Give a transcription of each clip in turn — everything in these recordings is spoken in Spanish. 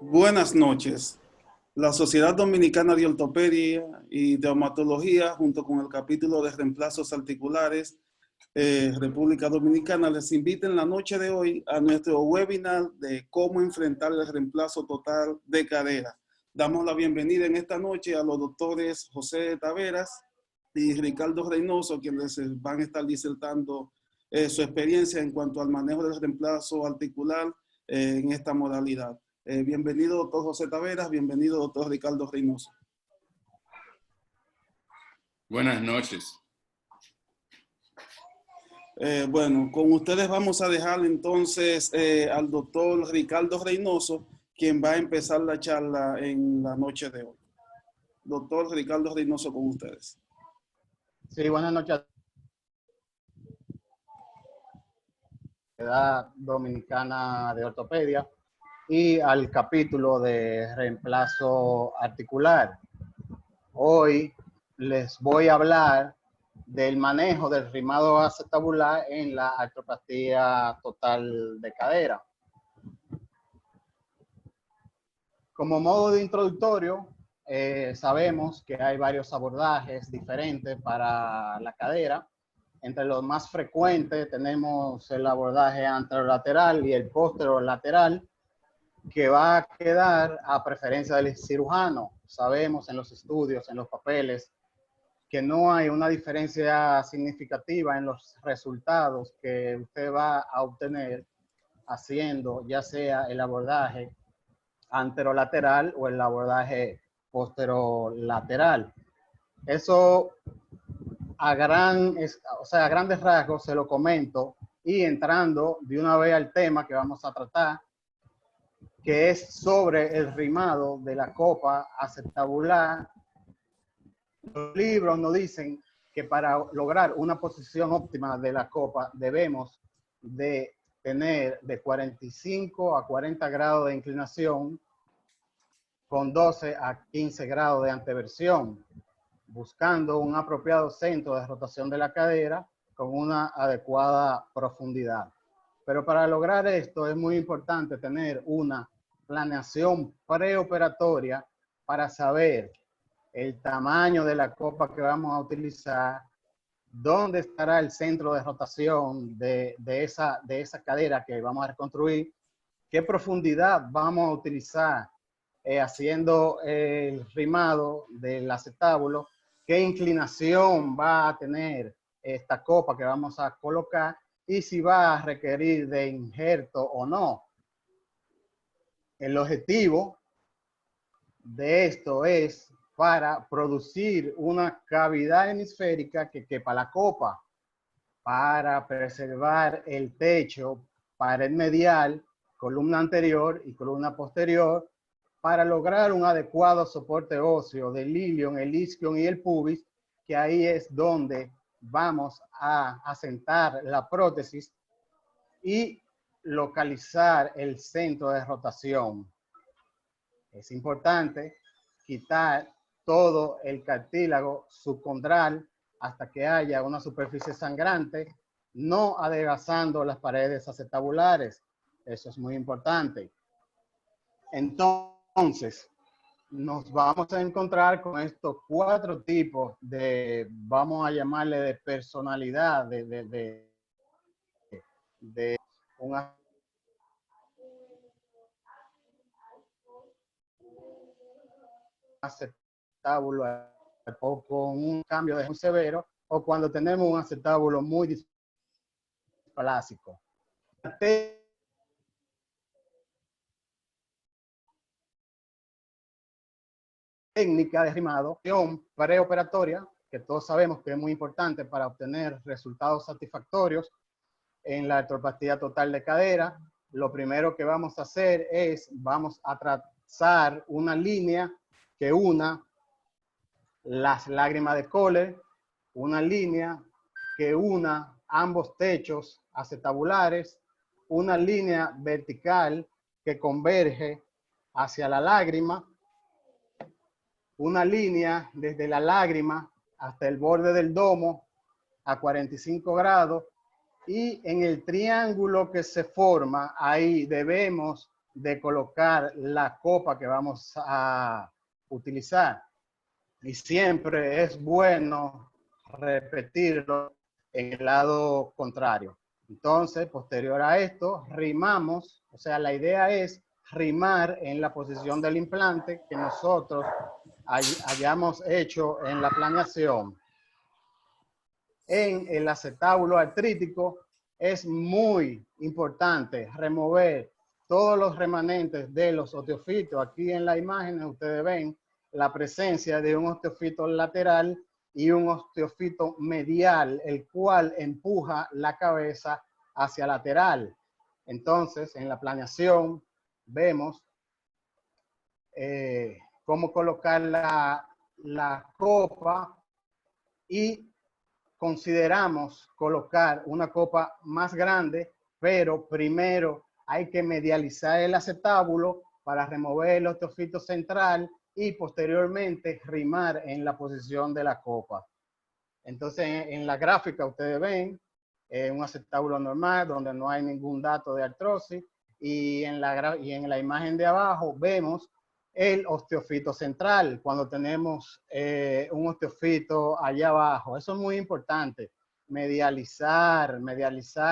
Buenas noches. La Sociedad Dominicana de Ortopedia y Traumatología, junto con el capítulo de reemplazos articulares, República Dominicana, les invita en la noche de hoy a nuestro webinar de cómo enfrentar el reemplazo total de cadera. Damos la bienvenida en esta noche a los doctores José Taveras y Ricardo Reynoso, quienes van a estar disertando su experiencia en cuanto al manejo del reemplazo articular en esta modalidad. Bienvenido, doctor José Taveras. Bienvenido, doctor Ricardo Reynoso. Buenas noches. Bueno, con ustedes vamos a dejar entonces al doctor Ricardo Reynoso, quien va a empezar la charla en la noche de hoy. Doctor Ricardo Reynoso, con ustedes. Sí, buenas noches. Sociedad Dominicana de Ortopedia y al capítulo de reemplazo articular. Hoy les voy a hablar del manejo del rimado acetabular en la artroplastia total de cadera. Como modo de introductorio, sabemos que hay varios abordajes diferentes para la cadera. Entre los más frecuentes tenemos el abordaje anterolateral y el posterolateral, que va a quedar a preferencia del cirujano. Sabemos en los estudios, en los papeles, que no hay una diferencia significativa en los resultados que usted va a obtener haciendo ya sea el abordaje anterolateral o el abordaje posterolateral. Eso a grandes rasgos se lo comento y entrando de una vez al tema que vamos a tratar, que es sobre el rimado de la copa acetabular. Los libros nos dicen que para lograr una posición óptima de la copa debemos de tener de 45 a 40 grados de inclinación con 12 a 15 grados de anteversión, buscando un apropiado centro de rotación de la cadera con una adecuada profundidad. Pero para lograr esto es muy importante tener una planeación preoperatoria para saber el tamaño de la copa que vamos a utilizar, dónde estará el centro de rotación de esa cadera que vamos a reconstruir, qué profundidad vamos a utilizar haciendo el rimado del acetábulo, qué inclinación va a tener esta copa que vamos a colocar y si va a requerir de injerto o no. El objetivo de esto es para producir una cavidad hemisférica que quepa la copa, para preservar el techo, pared medial, columna anterior y columna posterior, para lograr un adecuado soporte óseo del ilion, el isquion y el pubis, que ahí es donde vamos a asentar la prótesis y localizar el centro de rotación. Es importante quitar todo el cartílago subcondral hasta que haya una superficie sangrante, no adelgazando las paredes acetabulares. Eso es muy importante. Entonces, nos vamos a encontrar con estos 4 tipos de, vamos a llamarle de personalidad, de un acetábulo con un cambio de muy severo o cuando tenemos un acetábulo muy displásico. Técnica de rimado preoperatoria, que todos sabemos que es muy importante para obtener resultados satisfactorios en la artroplastia total de cadera. Lo primero que vamos a hacer es, vamos a trazar una línea que una las lágrimas de Kohler, una línea que una ambos techos acetabulares, una línea vertical que converge hacia la lágrima, una línea desde la lágrima hasta el borde del domo a 45 grados y en el triángulo que se forma ahí debemos de colocar la copa que vamos a utilizar. Y siempre es bueno repetirlo en el lado contrario. Entonces, posterior a esto, rimamos, o sea, la idea es rimar en la posición del implante que nosotros hayamos hecho en la planeación. En el acetábulo artrítico es muy importante remover todos los remanentes de los osteofitos. Aquí en la imagen ustedes ven la presencia de un osteofito lateral y un osteofito medial, el cual empuja la cabeza hacia lateral. Entonces, en la planeación vemos cómo colocar la copa y consideramos colocar una copa más grande, pero primero hay que medializar el acetábulo para remover el osteofito central y posteriormente rimar en la posición de la copa. Entonces, en la gráfica ustedes ven un acetábulo normal donde no hay ningún dato de artrosis y en la imagen de abajo vemos el osteofito central cuando tenemos un osteofito allá abajo. Eso es muy importante, medializar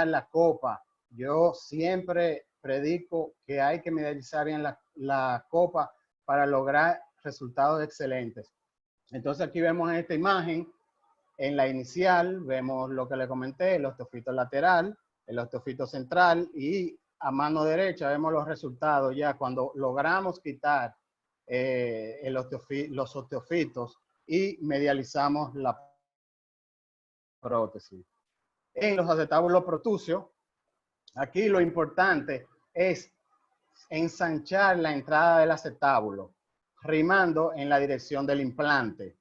la copa. Yo siempre predico que hay que medializar bien la copa para lograr resultados excelentes. Entonces aquí vemos en esta imagen, en la inicial, vemos lo que le comenté, el osteofito lateral, el osteofito central y a mano derecha vemos los resultados ya cuando logramos quitar los osteofitos y medializamos la prótesis. En los acetábulos protusios, aquí lo importante es ensanchar la entrada del acetábulo, rimando en la dirección del implante,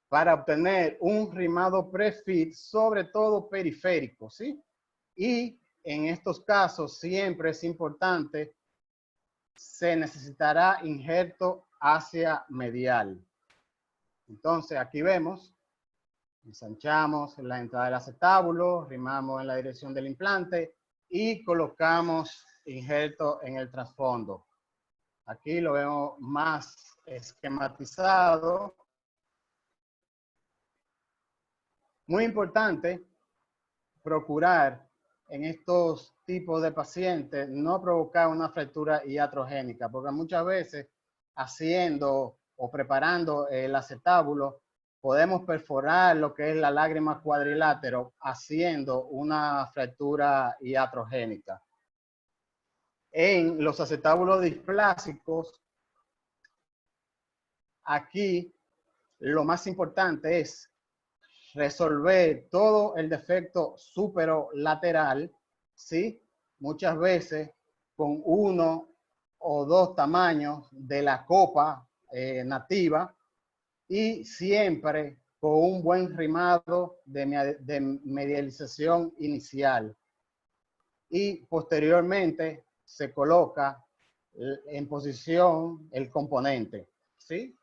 para obtener un rimado pre-fit, sobre todo periférico, ¿sí? Y en estos casos siempre es importante, se necesitará injerto hacia medial. Entonces aquí vemos, ensanchamos la entrada del acetábulo, rimamos en la dirección del implante y colocamos injerto en el trasfondo. Aquí lo vemos más esquematizado. Muy importante procurar en estos tipos de pacientes no provocar una fractura iatrogénica, porque muchas veces haciendo o preparando el acetábulo podemos perforar lo que es la lágrima cuadrilátero haciendo una fractura iatrogénica. En los acetábulos displásicos, aquí lo más importante es resolver todo el defecto superolateral, ¿sí? Muchas veces con uno o dos tamaños de la copa nativa y siempre con un buen rimado de medialización inicial. Y posteriormente se coloca en posición el componente, ¿sí?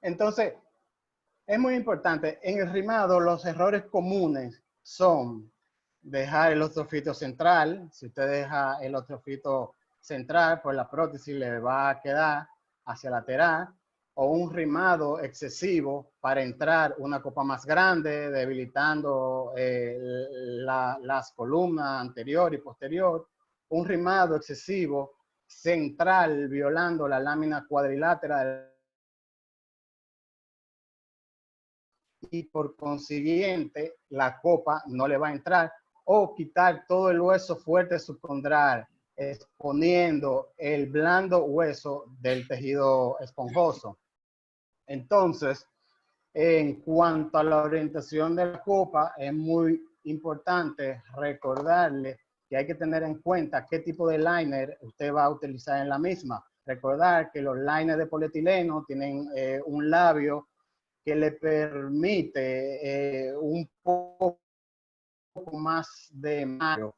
Entonces, es muy importante. En el rimado, los errores comunes son dejar el osteofito central. Si usted deja el osteofito central, pues la prótesis le va a quedar hacia lateral. O un rimado excesivo para entrar una copa más grande, debilitando las columnas anterior y posterior. Un rimado excesivo central, violando la lámina cuadrilátera y por consiguiente la copa no le va a entrar, o quitar todo el hueso fuerte subcondral, exponiendo el blando hueso del tejido esponjoso. Entonces, en cuanto a la orientación de la copa, es muy importante recordarle que hay que tener en cuenta qué tipo de liner usted va a utilizar en la misma. Recordar que los liners de polietileno tienen un labio que le permite un poco más de mayo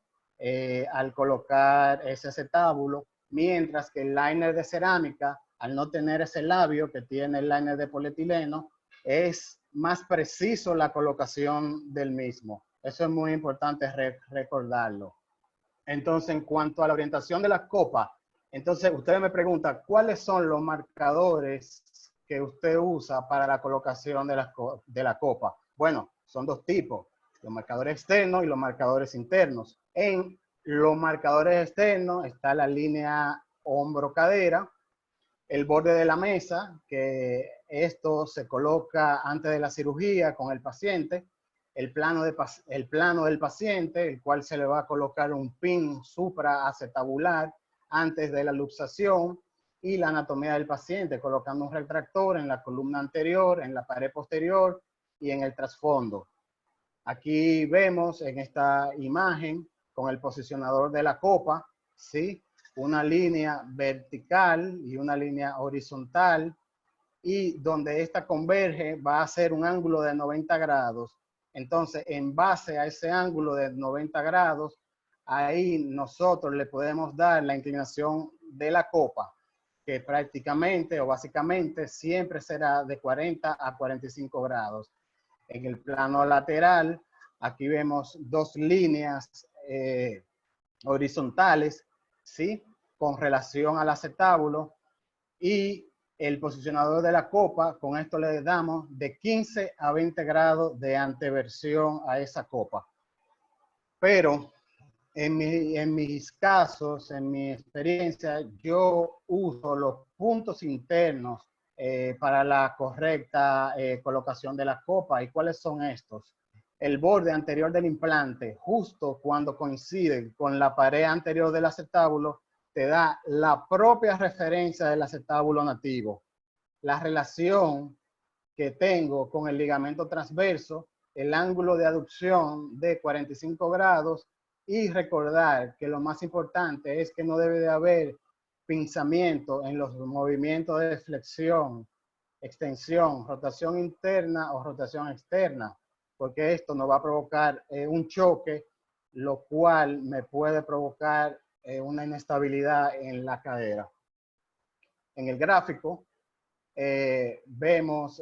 al colocar ese acetábulo, mientras que el liner de cerámica, al no tener ese labio que tiene el liner de polietileno, es más preciso la colocación del mismo. Eso es muy importante recordarlo. Entonces, en cuanto a la orientación de la copa, entonces usted me pregunta, ¿cuáles son los marcadores que usted usa para la colocación de la copa? Bueno, son dos tipos, los marcadores externos y los marcadores internos. En los marcadores externos está la línea hombro-cadera, el borde de la mesa, que esto se coloca antes de la cirugía con el paciente, el plano del paciente, el cual se le va a colocar un pin supraacetabular antes de la luxación, y la anatomía del paciente, colocando un retractor en la columna anterior, en la pared posterior y en el trasfondo. Aquí vemos en esta imagen con el posicionador de la copa, ¿sí? Una línea vertical y una línea horizontal, y donde esta converge va a ser un ángulo de 90 grados. Entonces, en base a ese ángulo de 90 grados, ahí nosotros le podemos dar la inclinación de la copa, que prácticamente o básicamente siempre será de 40 a 45 grados. En el plano lateral, aquí vemos dos líneas horizontales, ¿sí? Con relación al acetábulo, y el posicionador de la copa, con esto le damos de 15 a 20 grados de anteversión a esa copa. Pero en mis casos, en mi experiencia, yo uso los puntos internos para la correcta colocación de la copa. ¿Y cuáles son estos? El borde anterior del implante, justo cuando coincide con la pared anterior del acetábulo, te da la propia referencia del acetábulo nativo. La relación que tengo con el ligamento transverso, el ángulo de aducción de 45 grados, y recordar que lo más importante es que no debe de haber pinzamiento en los movimientos de flexión, extensión, rotación interna o rotación externa, porque esto nos va a provocar un choque, lo cual me puede provocar una inestabilidad en la cadera. En el gráfico vemos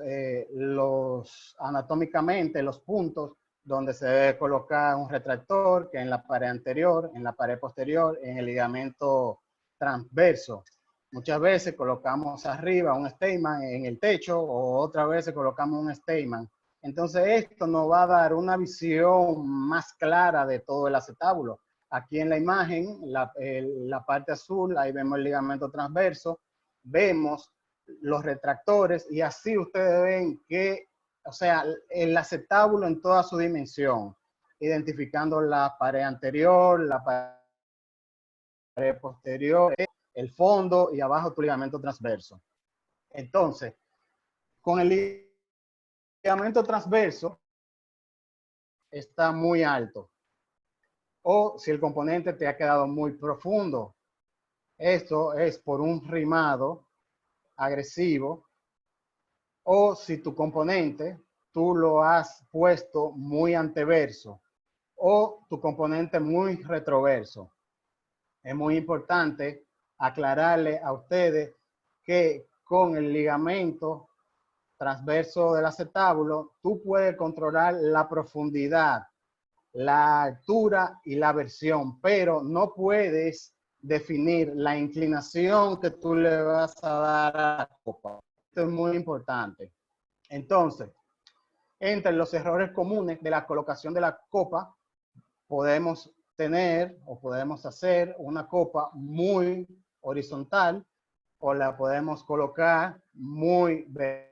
anatómicamente los puntos donde se debe colocar un retractor, que en la pared anterior, en la pared posterior, en el ligamento transverso. Muchas veces colocamos arriba un Steinmann en el techo, o otras veces colocamos un Steinmann. Entonces esto nos va a dar una visión más clara de todo el acetábulo. Aquí en la imagen, la parte azul, ahí vemos el ligamento transverso, vemos los retractores, y así ustedes ven que, o sea, el acetábulo en toda su dimensión, identificando la pared anterior, la pared posterior, el fondo y abajo tu ligamento transverso. Entonces, con el ligamento transverso está muy alto, o si el componente te ha quedado muy profundo. Esto es por un rimado agresivo, o si tu componente tú lo has puesto muy anteverso o tu componente muy retroverso. Es muy importante aclararle a ustedes que con el ligamento transverso del acetábulo tú puedes controlar la profundidad, la altura y la versión, pero no puedes definir la inclinación que tú le vas a dar a la copa. Esto es muy importante. Entonces, entre los errores comunes de la colocación de la copa, podemos tener o podemos hacer una copa muy horizontal, o la podemos colocar muy vertical.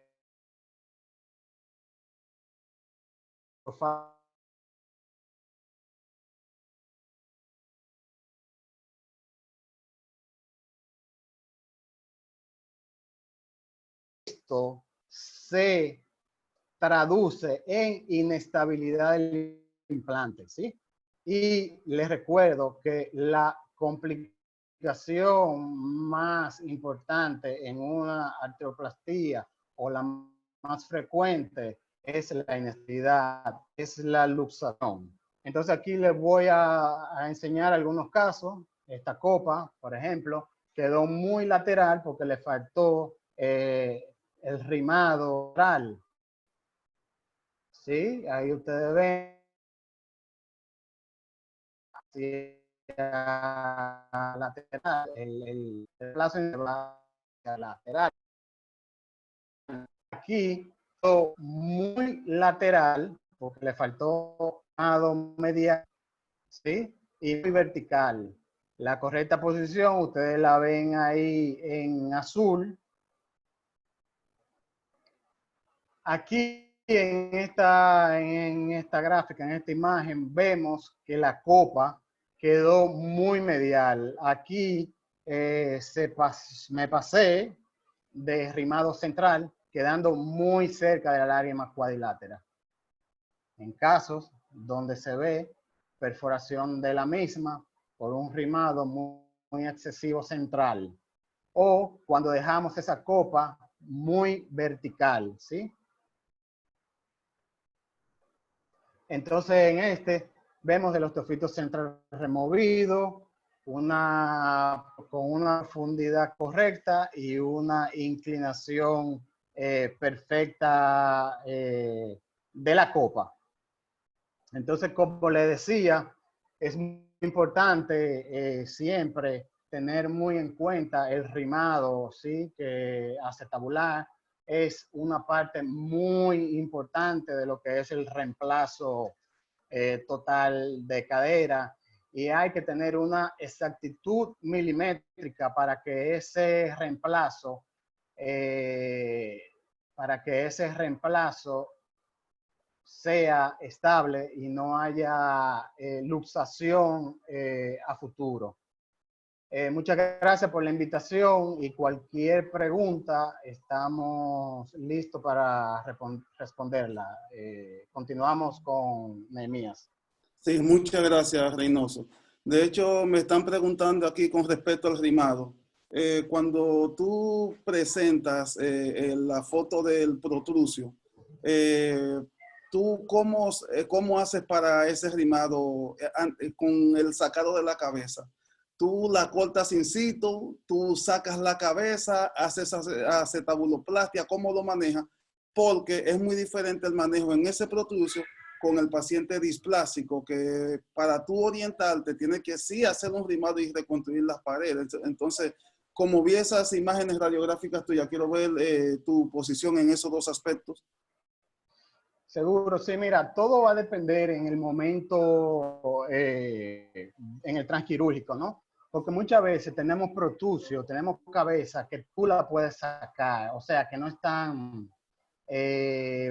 Esto se traduce en inestabilidad del implante, ¿sí? Y les recuerdo que la complicación más importante en una artroplastía, o la más frecuente, es la inestabilidad, es la luxación. Entonces aquí les voy a enseñar algunos casos. Esta copa, por ejemplo, quedó muy lateral porque le faltó el rimado oral. Sí, ahí ustedes ven. lateral, el reemplazo va hacia lateral. Aquí muy lateral porque le faltó lado medial, ¿sí? Y muy vertical. La correcta posición ustedes la ven ahí en azul. Aquí en esta gráfica, en esta imagen, vemos que la copa quedó muy medial. Aquí me pasé de rimado central, quedando muy cerca del área cuadrilátera. En casos donde se ve perforación de la misma por un rimado muy excesivo central, o cuando dejamos esa copa muy vertical, ¿sí? Entonces en este vemos el osteofito central removido, con una profundidad correcta y una inclinación perfecta de la copa. Entonces, como le decía, es muy importante siempre tener muy en cuenta el rimado, ¿sí? Que acetabular es una parte muy importante de lo que es el reemplazo total de cadera, y hay que tener una exactitud milimétrica para que ese reemplazo sea estable y no haya luxación a futuro. Muchas gracias por la invitación y cualquier pregunta estamos listos para responderla. Continuamos con Nehemías. Sí, muchas gracias, Reynoso. De hecho, me están preguntando aquí con respecto al rimado. Cuando tú presentas la foto del protrucio, ¿tú cómo haces para ese rimado con el sacado de la cabeza? ¿Tú la cortas in situ? ¿Tú sacas la cabeza? ¿Haces acetabuloplastia? ¿Cómo lo manejas? Porque es muy diferente el manejo en ese protrucio con el paciente displásico, que para tú orientarte tienes que sí hacer un rimado y reconstruir las paredes. Entonces, como vi esas imágenes radiográficas tuyas, quiero ver tu posición en esos dos aspectos. Seguro, sí, mira, todo va a depender en el momento, en el transquirúrgico, ¿no? Porque muchas veces tenemos protucio, tenemos cabeza que tú la puedes sacar, o sea, que no están,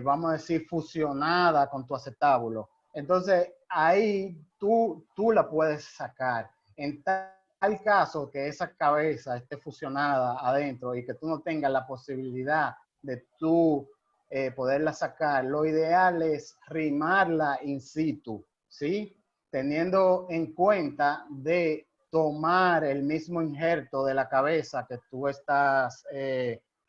vamos a decir, fusionada con tu acetábulo. Entonces, ahí tú la puedes sacar. En tal caso que esa cabeza esté fusionada adentro y que tú no tengas la posibilidad de tú poderla sacar, lo ideal es rimarla in situ, ¿sí? Teniendo en cuenta de tomar el mismo injerto de la cabeza que tú estás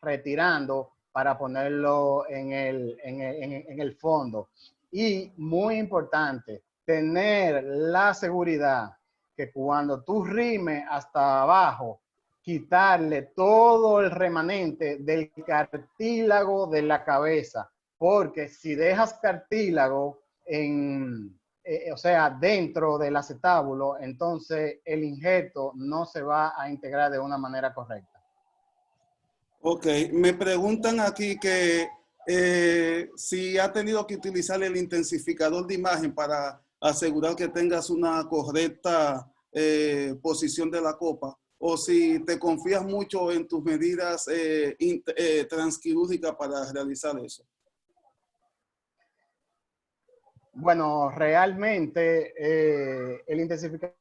retirando para ponerlo en el fondo. Y muy importante, tener la seguridad que cuando tú rimes hasta abajo, quitarle todo el remanente del cartílago de la cabeza, porque si dejas cartílago o sea, dentro del acetábulo, entonces el injerto no se va a integrar de una manera correcta. Ok, me preguntan aquí que si ha tenido que utilizar el intensificador de imagen para asegurar que tengas una correcta posición de la copa, o si te confías mucho en tus medidas transquirúrgicas para realizar eso. Bueno, realmente el intensificador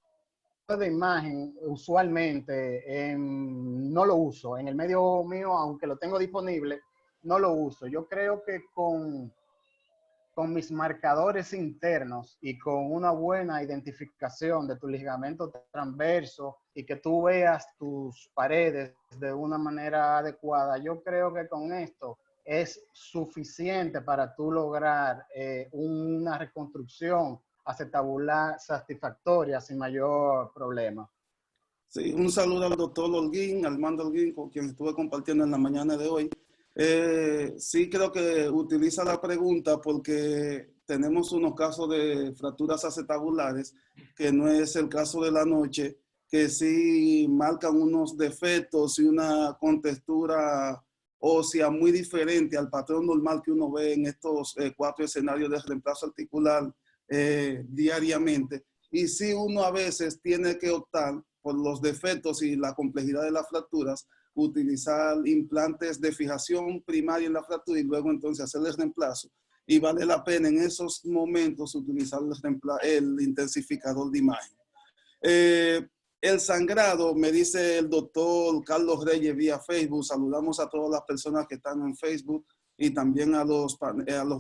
de imagen usualmente no lo uso. En el medio mío, aunque lo tengo disponible, no lo uso. Yo creo que con mis marcadores internos y con una buena identificación de tu ligamento transverso y que tú veas tus paredes de una manera adecuada, yo creo que con esto es suficiente para tú lograr una reconstrucción acetabular satisfactoria sin mayor problema. Sí, un saludo al doctor Holguín, Armando Holguín, con quien estuve compartiendo en la mañana de hoy. Sí creo que utiliza la pregunta porque tenemos unos casos de fracturas acetabulares, que no es el caso de la noche, que sí marcan unos defectos y una contextura ósea muy diferente al patrón normal que uno ve en estos 4 escenarios de reemplazo articular diariamente. Y sí uno a veces tiene que optar por los defectos y la complejidad de las fracturas, utilizar implantes de fijación primaria en la fractura y luego entonces hacer el reemplazo. Y vale la pena en esos momentos utilizar el intensificador de imagen. El sangrado, me dice el doctor Carlos Reyes vía Facebook. Saludamos a todas las personas que están en Facebook y también a los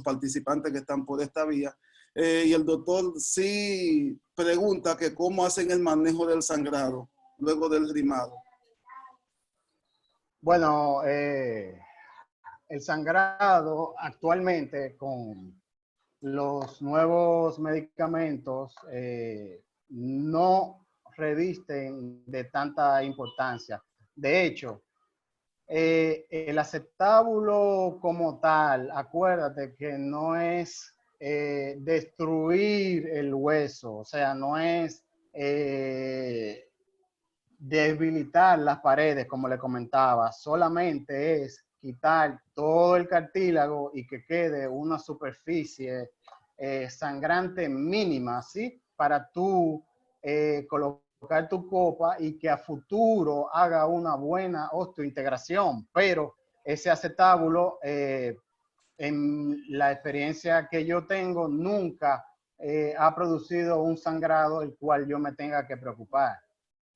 participantes que están por esta vía. Y el doctor sí pregunta que cómo hacen el manejo del sangrado luego del rimado. Bueno, el sangrado actualmente con los nuevos medicamentos no revisten de tanta importancia. De hecho, el acetábulo como tal, acuérdate que no es destruir el hueso, o sea, no es debilitar las paredes, como le comentaba, solamente es quitar todo el cartílago y que quede una superficie sangrante mínima, ¿sí? Para tú colocar tu copa y que a futuro haga una buena osteointegración. Pero ese acetábulo, en la experiencia que yo tengo, nunca ha producido un sangrado el cual yo me tenga que preocupar.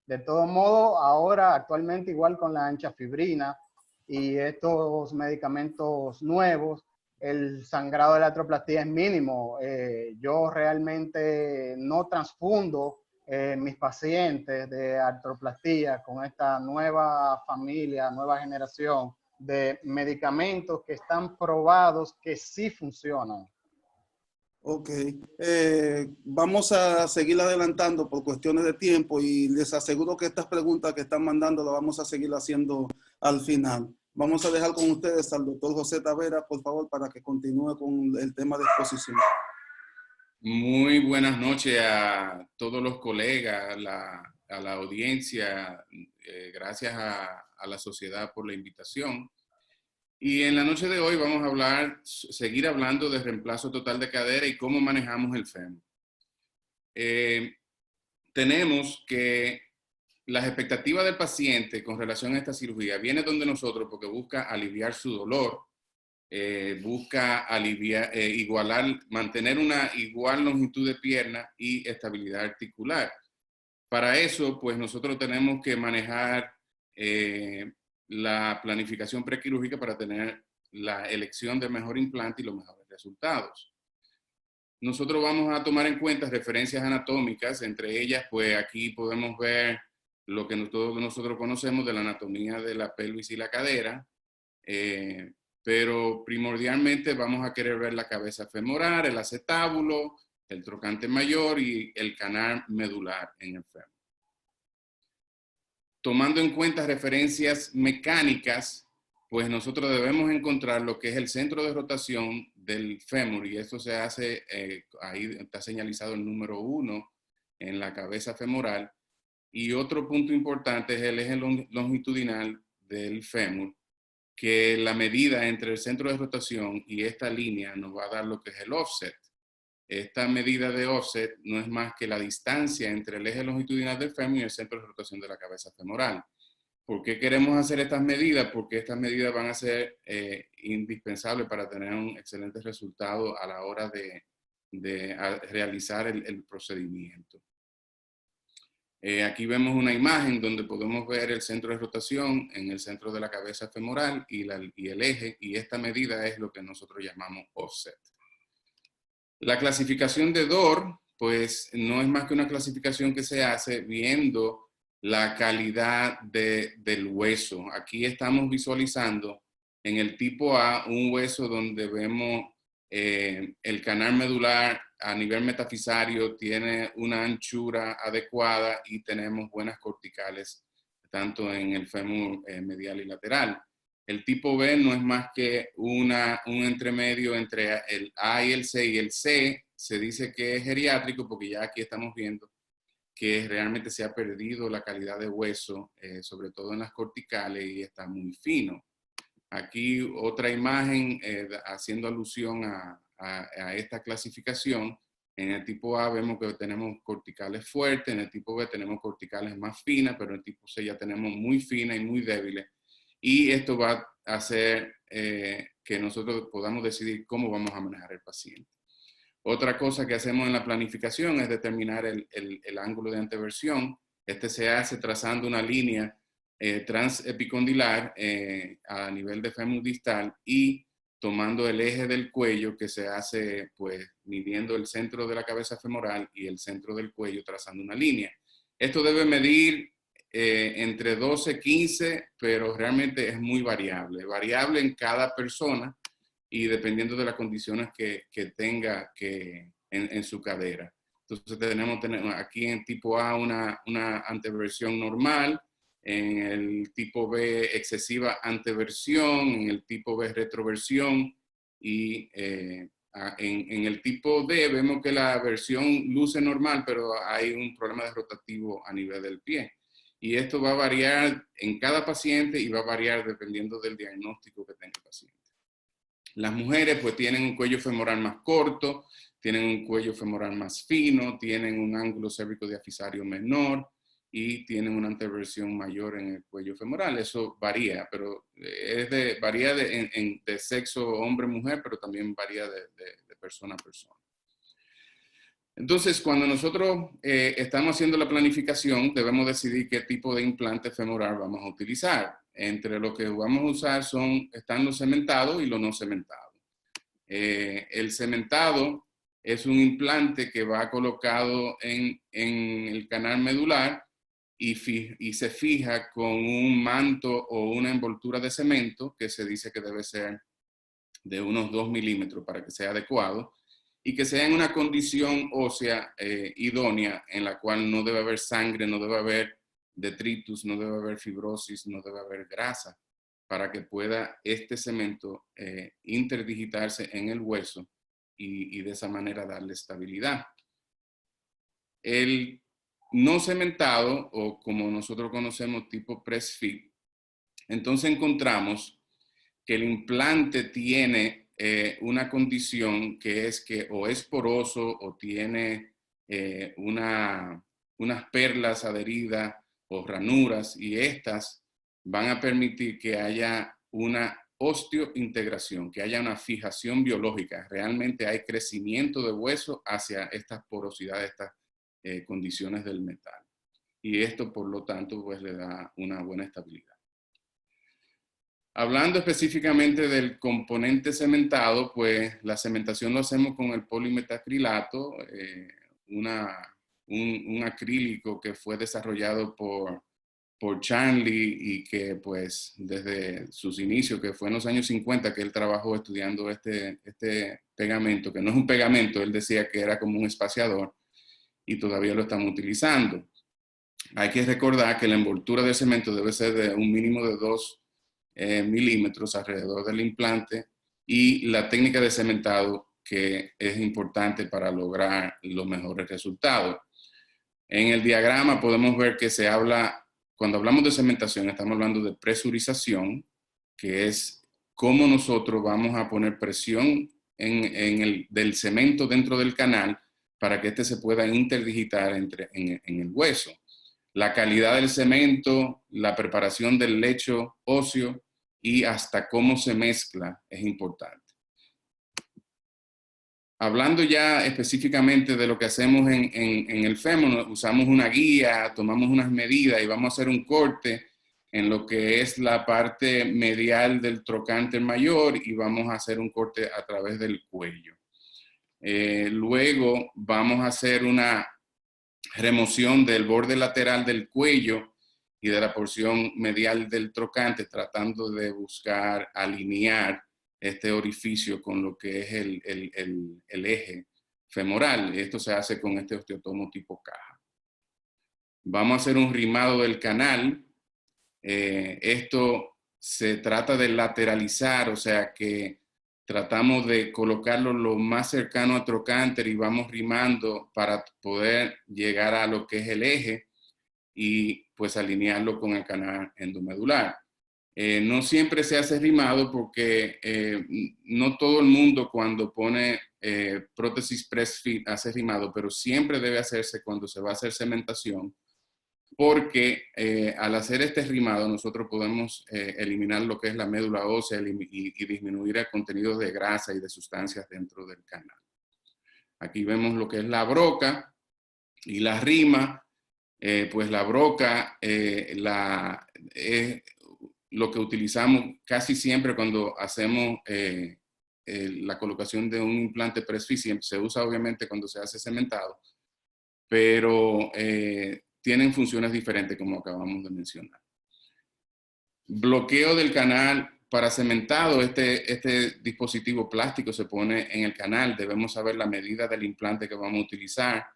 De todo modo, ahora actualmente igual con la anchafibrina y estos medicamentos nuevos, el sangrado de la artroplastia es mínimo. Yo realmente no transfundo mis pacientes de artroplastia con esta nueva familia, nueva generación de medicamentos que están probados que sí funcionan. Ok, vamos a seguir adelantando por cuestiones de tiempo y les aseguro que estas preguntas que están mandando las vamos a seguir haciendo al final. Vamos a dejar con ustedes al doctor José Tavera, por favor, para que continúe con el tema de exposición. Muy buenas noches a todos los colegas, a la audiencia. Gracias a la sociedad por la invitación. Y en la noche de hoy vamos a seguir hablando de reemplazo total de cadera y cómo manejamos el fémur. Tenemos que las expectativas del paciente con relación a esta cirugía viene donde nosotros porque busca aliviar su dolor, busca aliviar, mantener una igual longitud de pierna y estabilidad articular. Para eso, pues nosotros tenemos que manejar la planificación prequirúrgica para tener la elección del mejor implante y los mejores resultados. Nosotros vamos a tomar en cuenta referencias anatómicas, entre ellas, pues aquí podemos ver lo que todos nosotros conocemos de la anatomía de la pelvis y la cadera, pero primordialmente vamos a querer ver la cabeza femoral, el acetábulo, el trocante mayor y el canal medular en el fémur. Tomando en cuenta referencias mecánicas, pues nosotros debemos encontrar lo que es el centro de rotación del fémur y esto se hace, ahí está señalizado el número 1 en la cabeza femoral. Y otro punto importante es el eje longitudinal del fémur, que la medida entre el centro de rotación y esta línea nos va a dar lo que es el offset. Esta medida de offset no es más que la distancia entre el eje longitudinal del fémur y el centro de rotación de la cabeza femoral. ¿Por qué queremos hacer estas medidas? Porque estas medidas van a ser indispensables para tener un excelente resultado a la hora de realizar el procedimiento. Aquí vemos una imagen donde podemos ver el centro de rotación en el centro de la cabeza femoral y el eje, y esta medida es lo que nosotros llamamos offset. La clasificación de DOR, pues no es más que una clasificación que se hace viendo la calidad del hueso. Aquí estamos visualizando en el tipo A un hueso donde vemos el canal medular a nivel metafisario tiene una anchura adecuada y tenemos buenas corticales tanto en el fémur medial y lateral. El tipo B no es más que un entremedio entre el A y el C se dice que es geriátrico porque ya aquí estamos viendo que realmente se ha perdido la calidad de hueso, sobre todo en las corticales, y está muy fino. Aquí otra imagen haciendo alusión a esta clasificación. En el tipo A vemos que tenemos corticales fuertes, en el tipo B tenemos corticales más finas, pero en el tipo C ya tenemos muy finas y muy débiles. Y esto va a hacer que nosotros podamos decidir cómo vamos a manejar el paciente. Otra cosa que hacemos en la planificación es determinar el ángulo de anteversión. Este se hace trazando una línea transepicondilar a nivel de fémur distal y tomando el eje del cuello, que se hace pues midiendo el centro de la cabeza femoral y el centro del cuello, trazando una línea. Esto debe medir entre 12 y 15, pero realmente es muy variable en cada persona y dependiendo de las condiciones que tenga en su cadera. Entonces tenemos aquí en tipo A una anteversión normal, en el tipo B excesiva anteversión, en el tipo B retroversión y en el tipo D vemos que la versión luce normal, pero hay un problema de rotativo a nivel del pie. Y esto va a variar en cada paciente y va a variar dependiendo del diagnóstico que tenga el paciente. Las mujeres pues tienen un cuello femoral más corto, tienen un cuello femoral más fino, tienen un ángulo cérvico-diafisario menor y tienen una anteversión mayor en el cuello femoral. Eso varía, pero varía de sexo hombre-mujer, pero también varía de persona a persona. Entonces, cuando nosotros estamos haciendo la planificación, debemos decidir qué tipo de implante femoral vamos a utilizar. Entre lo que vamos a usar están los cementados y los no cementados. El cementado es un implante que va colocado en el canal medular y se fija con un manto o una envoltura de cemento que se dice que debe ser de unos 2 milímetros para que sea adecuado y que sea en una condición ósea idónea en la cual no debe haber sangre, no debe haber detritus, no debe haber fibrosis, no debe haber grasa, para que pueda este cemento interdigitarse en el hueso y de esa manera darle estabilidad. El no cementado, o como nosotros conocemos tipo press fit, entonces encontramos que el implante tiene una condición que es que o es poroso o tiene unas perlas adheridas o ranuras, y estas van a permitir que haya una osteointegración, que haya una fijación biológica. Realmente hay crecimiento de hueso hacia estas porosidades, estas condiciones del metal. Y esto, por lo tanto, pues le da una buena estabilidad. Hablando específicamente del componente cementado, pues la cementación lo hacemos con el polimetacrilato, un acrílico que fue desarrollado por Charnley y que pues desde sus inicios, que fue en los años 50 que él trabajó estudiando este pegamento, que no es un pegamento, él decía que era como un espaciador y todavía lo estamos utilizando. Hay que recordar que la envoltura de cemento debe ser de un mínimo de 2 milímetros alrededor del implante, y la técnica de cementado que es importante para lograr los mejores resultados. En el diagrama podemos ver que se habla, cuando hablamos de cementación, estamos hablando de presurización, que es cómo nosotros vamos a poner presión del cemento dentro del canal para que este se pueda interdigitar en el hueso. La calidad del cemento, la preparación del lecho óseo y hasta cómo se mezcla es importante. Hablando ya específicamente de lo que hacemos en el fémur, usamos una guía, tomamos unas medidas y vamos a hacer un corte en lo que es la parte medial del trocánter mayor y vamos a hacer un corte a través del cuello. Luego vamos a hacer una remoción del borde lateral del cuello y de la porción medial del trocánter, tratando de buscar alinear este orificio con lo que es el eje femoral. Esto se hace con este osteotomo tipo caja. Vamos a hacer un rimado del canal. Esto se trata de lateralizar, o sea que tratamos de colocarlo lo más cercano a trocánter y vamos rimando para poder llegar a lo que es el eje y pues alinearlo con el canal endomedular. No siempre se hace rimado porque no todo el mundo cuando pone prótesis press-fit hace rimado, pero siempre debe hacerse cuando se va a hacer cementación, porque al hacer este rimado nosotros podemos eliminar lo que es la médula ósea y disminuir el contenido de grasa y de sustancias dentro del canal. Aquí vemos lo que es la broca y la rima. Pues la broca lo que utilizamos casi siempre cuando hacemos la colocación de un implante press-fit. Se usa obviamente cuando se hace cementado, pero tienen funciones diferentes como acabamos de mencionar. Bloqueo del canal para cementado. Este dispositivo plástico se pone en el canal. Debemos saber la medida del implante que vamos a utilizar.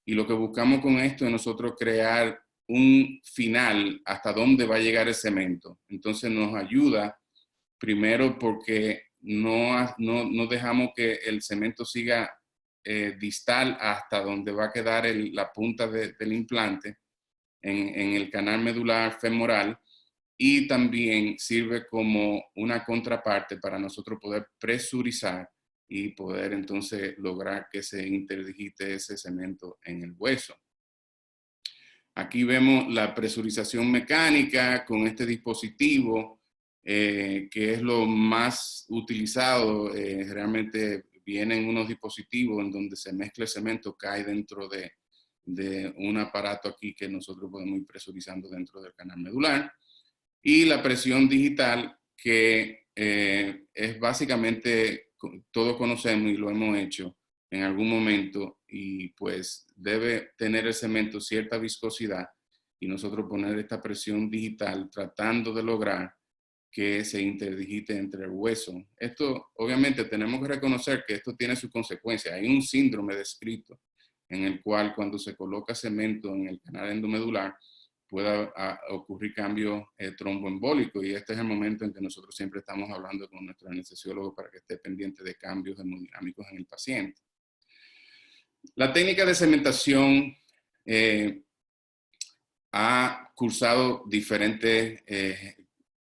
Y lo que buscamos con esto es nosotros crear un final hasta dónde va a llegar el cemento. Entonces nos ayuda, primero porque no dejamos que el cemento siga distal hasta donde va a quedar la punta del implante en el canal medular femoral, y también sirve como una contraparte para nosotros poder presurizar y poder entonces lograr que se interdigite ese cemento en el hueso. Aquí vemos la presurización mecánica con este dispositivo, que es lo más utilizado. Realmente vienen unos dispositivos en donde se mezcla el cemento, cae dentro de un aparato aquí que nosotros podemos ir presurizando dentro del canal medular. Y la presión digital, que es básicamente, todos conocemos y lo hemos hecho en algún momento, y pues debe tener el cemento cierta viscosidad y nosotros poner esta presión digital tratando de lograr que se interdigite entre el hueso. Esto, obviamente, tenemos que reconocer que esto tiene sus consecuencias. Hay un síndrome descrito en el cual cuando se coloca cemento en el canal endomedular pueda ocurrir cambios tromboembólicos, y este es el momento en que nosotros siempre estamos hablando con nuestro anestesiólogo para que esté pendiente de cambios hemodinámicos en el paciente. La técnica de cementación ha cursado diferentes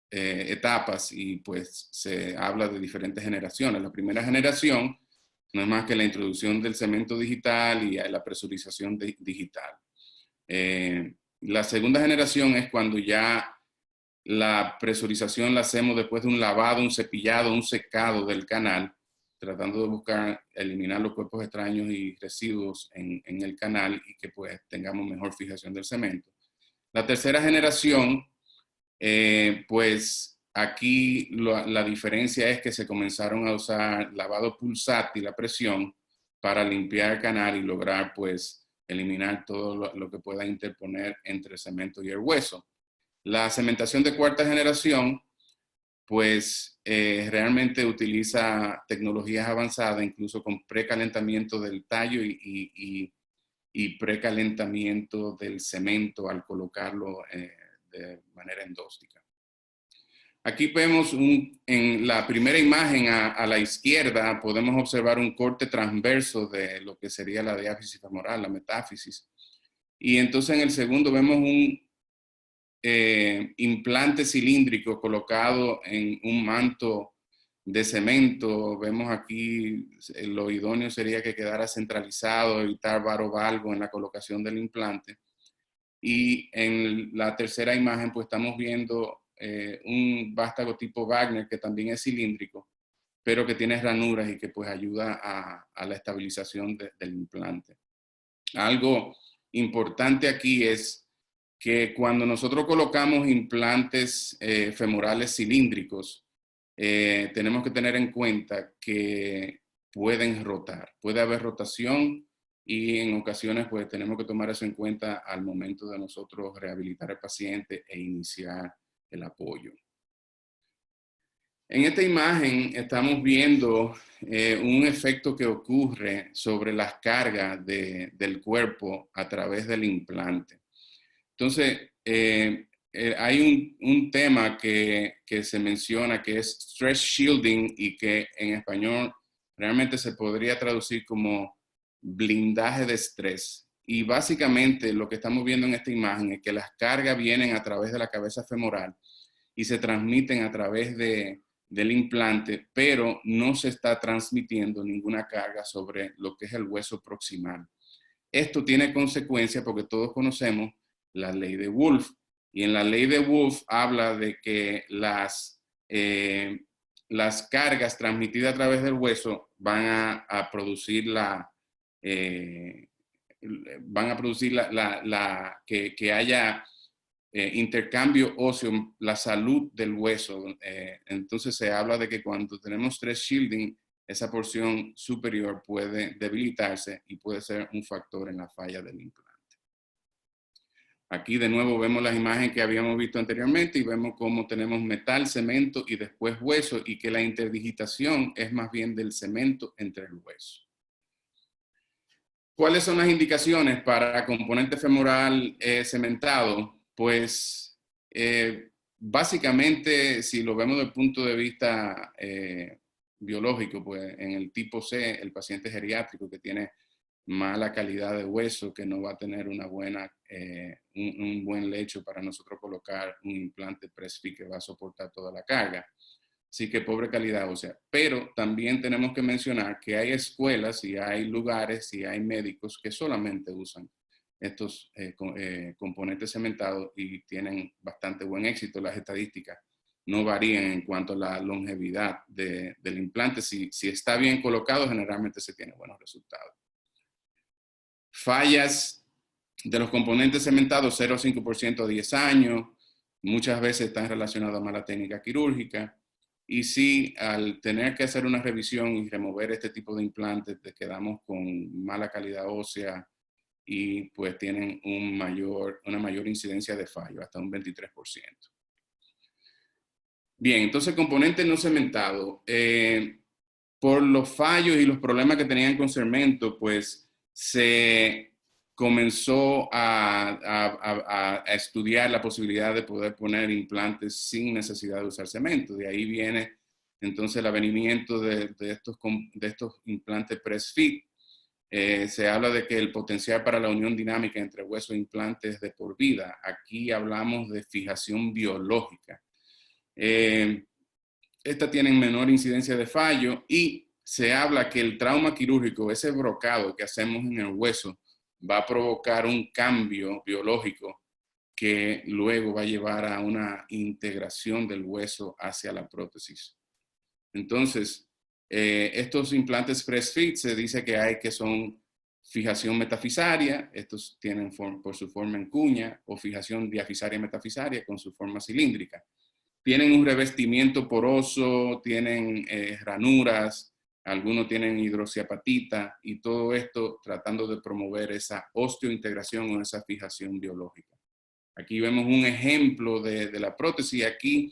etapas y pues se habla de diferentes generaciones. La primera generación no es más que la introducción del cemento digital y la presurización digital. La segunda generación es cuando ya la presurización la hacemos después de un lavado, un cepillado, un secado del canal, tratando de buscar eliminar los cuerpos extraños y residuos en el canal y que pues tengamos mejor fijación del cemento. La tercera generación, pues aquí la diferencia es que se comenzaron a usar lavado pulsátil a presión para limpiar el canal y lograr pues eliminar todo lo que pueda interponer entre el cemento y el hueso. La cementación de cuarta generación, pues realmente utiliza tecnologías avanzadas, incluso con precalentamiento del tallo y precalentamiento del cemento al colocarlo de manera endóstica. Aquí vemos en la primera imagen a la izquierda, podemos observar un corte transverso de lo que sería la diáfisis femoral, la metáfisis. Y entonces en el segundo vemos un implante cilíndrico colocado en un manto de cemento. Vemos aquí lo idóneo sería que quedara centralizado, evitar varovalgo en la colocación del implante. Y en la tercera imagen pues estamos viendo un vástago tipo Wagner que también es cilíndrico, pero que tiene ranuras y que pues ayuda a la estabilización del implante. Algo importante aquí es que cuando nosotros colocamos implantes femorales cilíndricos, tenemos que tener en cuenta que pueden rotar. Puede haber rotación y en ocasiones pues tenemos que tomar eso en cuenta al momento de nosotros rehabilitar al paciente e iniciar el apoyo. En esta imagen estamos viendo un efecto que ocurre sobre las cargas del cuerpo a través del implante. Entonces, hay un tema que se menciona que es stress shielding y que en español realmente se podría traducir como blindaje de estrés. Y básicamente lo que estamos viendo en esta imagen es que las cargas vienen a través de la cabeza femoral y se transmiten a través del implante, pero no se está transmitiendo ninguna carga sobre lo que es el hueso proximal. Esto tiene consecuencias porque todos conocemos la ley de Wolff. Y en la ley de Wolff habla de que las cargas transmitidas a través del hueso van a producir que haya intercambio óseo, la salud del hueso. Entonces se habla de que cuando tenemos stress shielding, esa porción superior puede debilitarse y puede ser un factor en la falla del implante. Aquí de nuevo vemos las imágenes que habíamos visto anteriormente y vemos cómo tenemos metal, cemento y después hueso, y que la interdigitación es más bien del cemento entre el hueso. ¿Cuáles son las indicaciones para componente femoral cementado? Pues básicamente, si lo vemos desde el punto de vista biológico, pues en el tipo C, el paciente geriátrico que tiene mala calidad de hueso, que no va a tener una buena, un buen lecho para nosotros colocar un implante press-fit que va a soportar toda la carga. Así que pobre calidad ósea. Pero también tenemos que mencionar que hay escuelas y hay lugares y hay médicos que solamente usan estos componentes cementados y tienen bastante buen éxito. Las estadísticas no varían en cuanto a la longevidad del implante. Si está bien colocado, generalmente se tiene buenos resultados. Fallas de los componentes cementados, 0 a 5% a 10 años. Muchas veces están relacionadas a mala técnica quirúrgica. Y sí, al tener que hacer una revisión y remover este tipo de implantes, quedamos con mala calidad ósea y pues tienen una mayor incidencia de fallo, hasta un 23%. Bien, entonces componente no cementado. Por los fallos y los problemas que tenían con cemento, pues se comenzó a estudiar la posibilidad de poder poner implantes sin necesidad de usar cemento. De ahí viene entonces el avenimiento de estos implantes press-fit. Se habla de que el potencial para la unión dinámica entre hueso e implante es de por vida. Aquí hablamos de fijación biológica. Estas tienen menor incidencia de fallo y se habla que el trauma quirúrgico, ese brocado que hacemos en el hueso, va a provocar un cambio biológico que luego va a llevar a una integración del hueso hacia la prótesis. Entonces, estos implantes press-fit se dice que son fijación metafisaria, estos tienen por su forma en cuña, o fijación diafisaria metafisaria con su forma cilíndrica. Tienen un revestimiento poroso, tienen ranuras, algunos tienen hidroxiapatita, y todo esto tratando de promover esa osteointegración o esa fijación biológica. Aquí vemos un ejemplo de la prótesis. Aquí,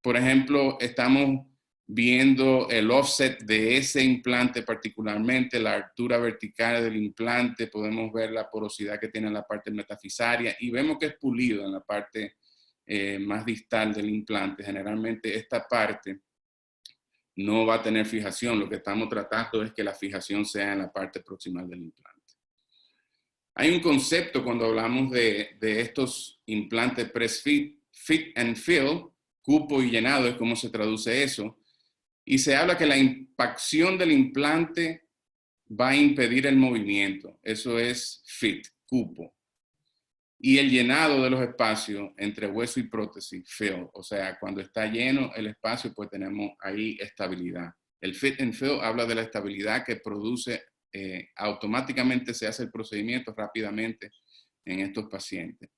por ejemplo, estamos viendo el offset de ese implante particularmente, la altura vertical del implante, podemos ver la porosidad que tiene en la parte metafisaria y vemos que es pulido en la parte más distal del implante. Generalmente esta parte no va a tener fijación. Lo que estamos tratando es que la fijación sea en la parte proximal del implante. Hay un concepto cuando hablamos de estos implantes press-fit, fit and fill, cupo y llenado es como se traduce eso, y se habla que la impacción del implante va a impedir el movimiento. Eso es fit, cupo. Y el llenado de los espacios entre hueso y prótesis, fill. O sea, cuando está lleno el espacio, pues tenemos ahí estabilidad. El fit and fill habla de la estabilidad que produce, automáticamente se hace el procedimiento rápidamente en estos pacientes.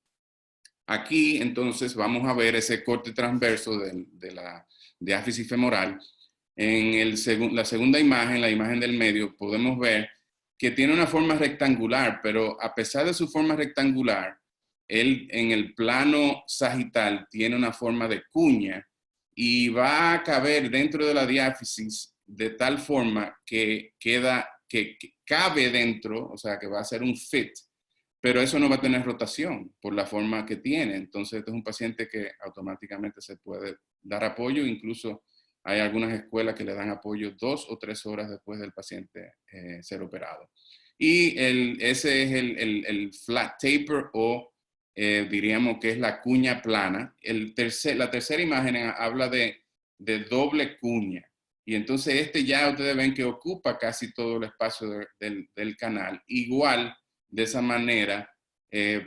Aquí, entonces, vamos a ver ese corte transverso de la diáfisis femoral. En la segunda imagen, la imagen del medio, podemos ver que tiene una forma rectangular, pero a pesar de su forma rectangular, él en el plano sagital tiene una forma de cuña y va a caber dentro de la diáfisis de tal forma que cabe dentro, o sea que va a ser un fit pero eso no va a tener rotación por la forma que tiene. Entonces, este es un paciente que automáticamente se puede dar apoyo. Incluso hay algunas escuelas que le dan apoyo 2 o 3 horas después del paciente ser operado. Y ese es el flat taper o diríamos que es la cuña plana. La tercera imagen habla de doble cuña. Y entonces ya ustedes ven que ocupa casi todo el espacio del canal. Igual, de esa manera,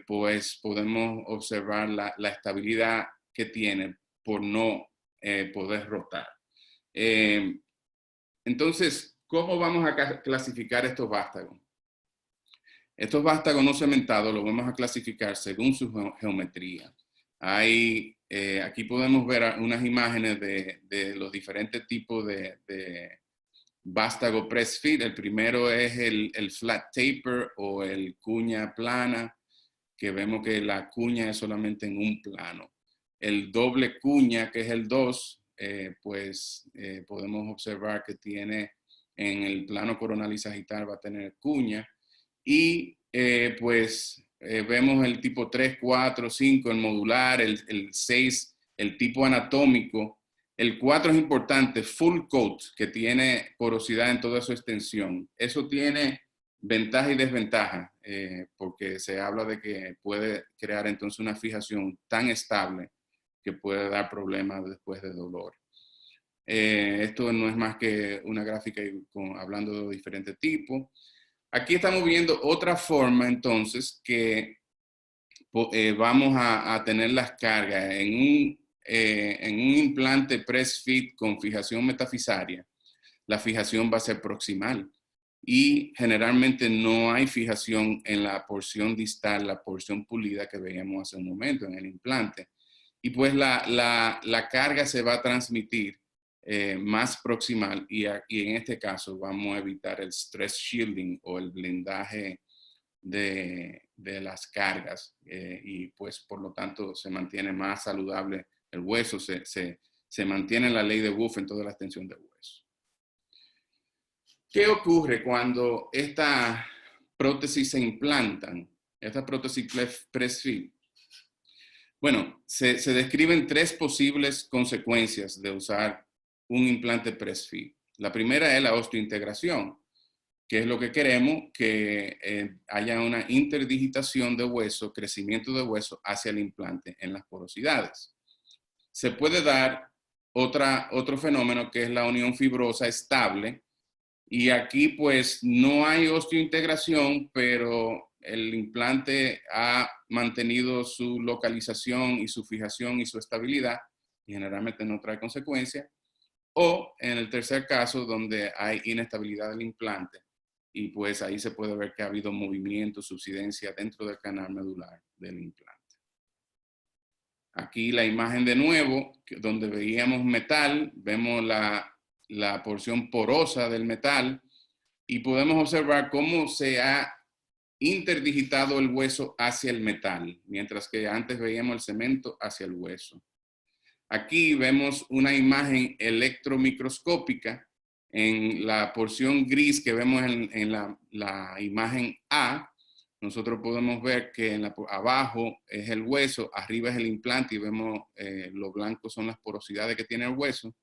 pues podemos observar la estabilidad que tiene por no poder rotar. Entonces, ¿cómo vamos a clasificar estos vástagos? Estos vástagos no cementados los vamos a clasificar según su geometría. Aquí podemos ver unas imágenes de los diferentes tipos de vástago press fit. El primero es el flat taper o el cuña plana, que vemos que la cuña es solamente en un plano. El doble cuña, que es el 2, podemos observar que tiene en el plano coronal y sagital va a tener cuña. Y vemos el tipo 3, 4, 5, el modular, el 6, el tipo anatómico. El 4 es importante, full coat, que tiene porosidad en toda su extensión. Eso tiene ventaja y desventaja, porque se habla de que puede crear entonces una fijación tan estable que puede dar problemas después de dolor. Esto no es más que una gráfica hablando de diferentes tipos. Aquí estamos viendo otra forma entonces que vamos a tener las cargas en un implante press fit con fijación metafisaria. La fijación va a ser proximal y generalmente no hay fijación en la porción distal, la porción pulida que veíamos hace un momento en el implante. Y pues la carga se va a transmitir más proximal y en este caso vamos a evitar el stress shielding o el blindaje de las cargas y pues por lo tanto se mantiene más saludable el hueso, se mantiene la ley de Wolff en toda la extensión del hueso. ¿Qué ocurre cuando estas prótesis se implantan? Estas prótesis press fit. Bueno, se describen 3 posibles consecuencias de usar un implante press fit. La primera es la osteointegración, que es lo que queremos, que haya una interdigitación de hueso, crecimiento de hueso hacia el implante en las porosidades. Se puede dar otro fenómeno que es la unión fibrosa estable, y aquí pues no hay osteointegración, pero el implante ha mantenido su localización y su fijación y su estabilidad, y generalmente no trae consecuencias. O en el tercer caso, donde hay inestabilidad del implante, y pues ahí se puede ver que ha habido movimiento, subsidencia dentro del canal medular del implante. Aquí la imagen de nuevo, donde veíamos metal, vemos la porción porosa del metal y podemos observar cómo se ha interdigitado el hueso hacia el metal, mientras que antes veíamos el cemento hacia el hueso. Aquí vemos una imagen electromicroscópica en la porción gris que vemos en la imagen A. Nosotros podemos ver que abajo es el hueso, arriba es el implante y vemos lo blanco son las porosidades que tiene el hueso.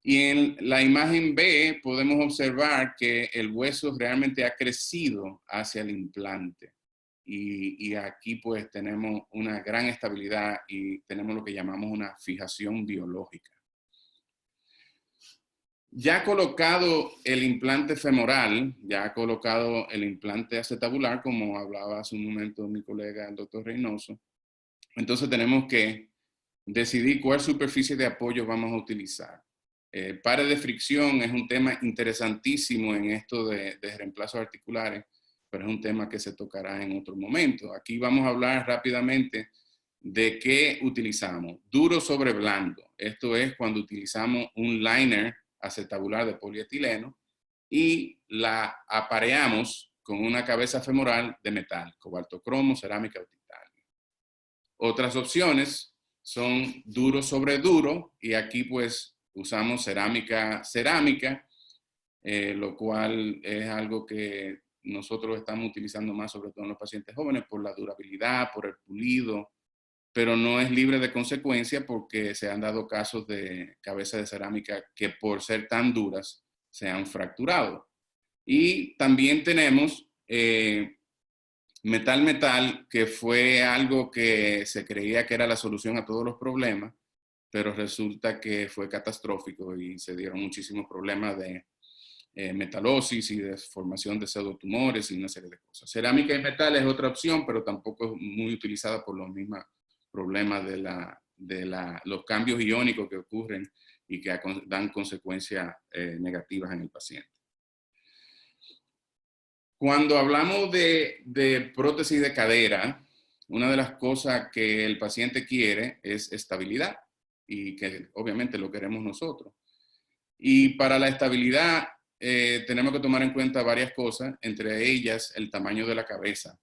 Y en la imagen B podemos observar que el hueso realmente ha crecido hacia el implante. Y aquí pues tenemos una gran estabilidad y tenemos lo que llamamos una fijación biológica. Ya colocado el implante femoral, ya colocado el implante acetabular, como hablaba hace un momento mi colega el doctor Reynoso, entonces tenemos que decidir cuál superficie de apoyo vamos a utilizar. Pares de fricción es un tema interesantísimo en esto de reemplazos articulares, pero es un tema que se tocará en otro momento. Aquí vamos a hablar rápidamente de qué utilizamos. Duro sobre blando. Esto es cuando utilizamos un liner acetabular de polietileno y la apareamos con una cabeza femoral de metal, cobalto cromo, cerámica o titanio. Otras opciones son duro sobre duro y aquí pues usamos cerámica, lo cual es algo que nosotros estamos utilizando más, sobre todo en los pacientes jóvenes, por la durabilidad, por el pulido, pero no es libre de consecuencia porque se han dado casos de cabezas de cerámica que por ser tan duras se han fracturado. Y también tenemos metal, que fue algo que se creía que era la solución a todos los problemas, pero resulta que fue catastrófico y se dieron muchísimos problemas de metalosis y de formación de pseudotumores y una serie de cosas. Cerámica y metal es otra opción, pero tampoco es muy utilizada por los mismos problemas de los cambios iónicos que ocurren y que dan consecuencias negativas en el paciente. Cuando hablamos de prótesis de cadera, una de las cosas que el paciente quiere es estabilidad y que obviamente lo queremos nosotros. Y para la estabilidad tenemos que tomar en cuenta varias cosas, entre ellas el tamaño de la cabeza.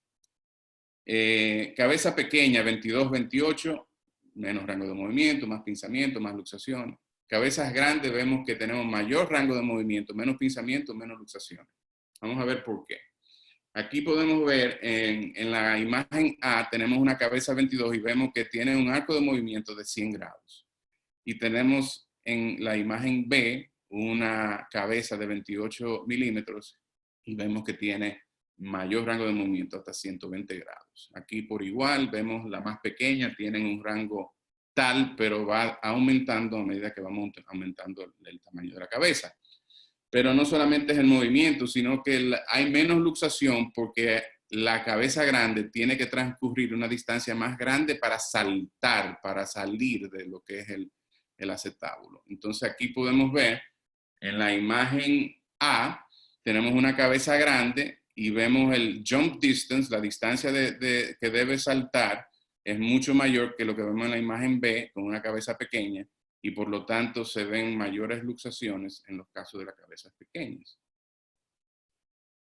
Cabeza pequeña, 22, 28, menos rango de movimiento, más pinzamiento, más luxación. Cabezas grandes vemos que tenemos mayor rango de movimiento, menos pinzamiento, menos luxación. Vamos a ver por qué. Aquí podemos ver en la imagen A, tenemos una cabeza 22 y vemos que tiene un arco de movimiento de 100 grados. Y tenemos en la imagen B una cabeza de 28 milímetros y vemos que tiene mayor rango de movimiento hasta 120 grados. Aquí por igual vemos la más pequeña, tienen un rango tal, pero va aumentando a medida que vamos aumentando el tamaño de la cabeza. Pero no solamente es el movimiento, sino que hay menos luxación porque la cabeza grande tiene que transcurrir una distancia más grande para saltar, para salir de lo que es el acetábulo. Entonces aquí podemos ver en la imagen A, tenemos una cabeza grande y vemos el jump distance, la distancia que debe saltar es mucho mayor que lo que vemos en la imagen B con una cabeza pequeña. Y por lo tanto se ven mayores luxaciones en los casos de las cabezas pequeñas.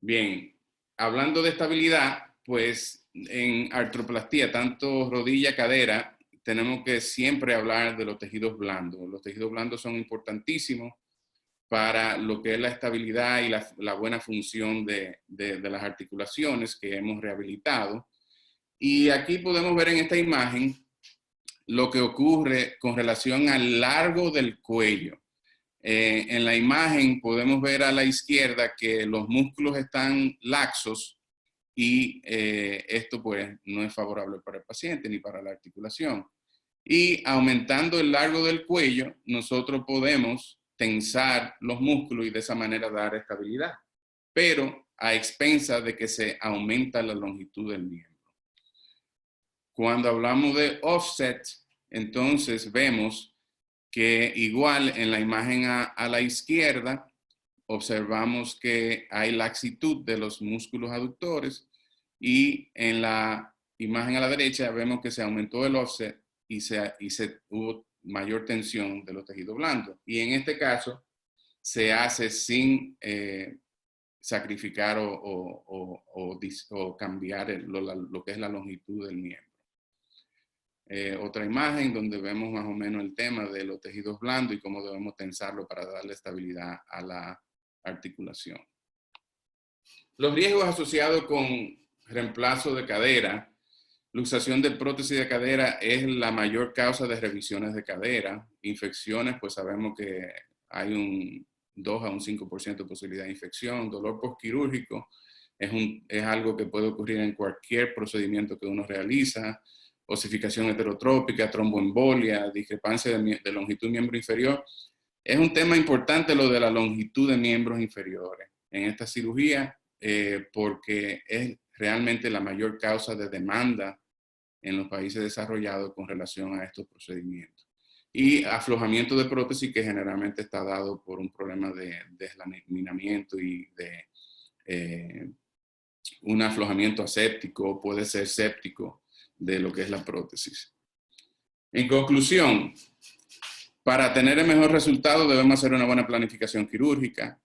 Bien, hablando de estabilidad, pues en artroplastía, tanto rodilla, cadera, tenemos que siempre hablar de los tejidos blandos. Los tejidos blandos son importantísimos para lo que es la estabilidad y la buena función de las articulaciones que hemos rehabilitado. Y aquí podemos ver en esta imagen lo que ocurre con relación al largo del cuello. En la imagen podemos ver a la izquierda que los músculos están laxos y esto pues no es favorable para el paciente ni para la articulación. Y aumentando el largo del cuello, nosotros podemos tensar los músculos y de esa manera dar estabilidad, pero a expensas de que se aumenta la longitud del miembro. Cuando hablamos de offset, entonces vemos que igual en la imagen a la izquierda, observamos que hay laxitud de los músculos aductores y en la imagen a la derecha vemos que se aumentó el offset y hubo mayor tensión de los tejidos blandos. Y en este caso se hace sin sacrificar o cambiar lo que es la longitud del miembro. Otra imagen donde vemos más o menos el tema de los tejidos blandos y cómo debemos tensarlo para darle estabilidad a la articulación. Los riesgos asociados con reemplazo de cadera. Luxación de prótesis de cadera es la mayor causa de revisiones de cadera. Infecciones, pues sabemos que hay un 2 a un 5% de posibilidad de infección. Dolor postquirúrgico es algo que puede ocurrir en cualquier procedimiento que uno realiza. Osificación heterotrópica, tromboembolia, discrepancia de longitud de miembro inferior. Es un tema importante lo de la longitud de miembros inferiores en esta cirugía porque es realmente la mayor causa de demanda en los países desarrollados con relación a estos procedimientos. Y aflojamiento de prótesis que generalmente está dado por un problema de deslaminamiento y de un aflojamiento aséptico, puede ser séptico, de lo que es la prótesis. En conclusión, para tener el mejor resultado debemos hacer una buena planificación quirúrgica,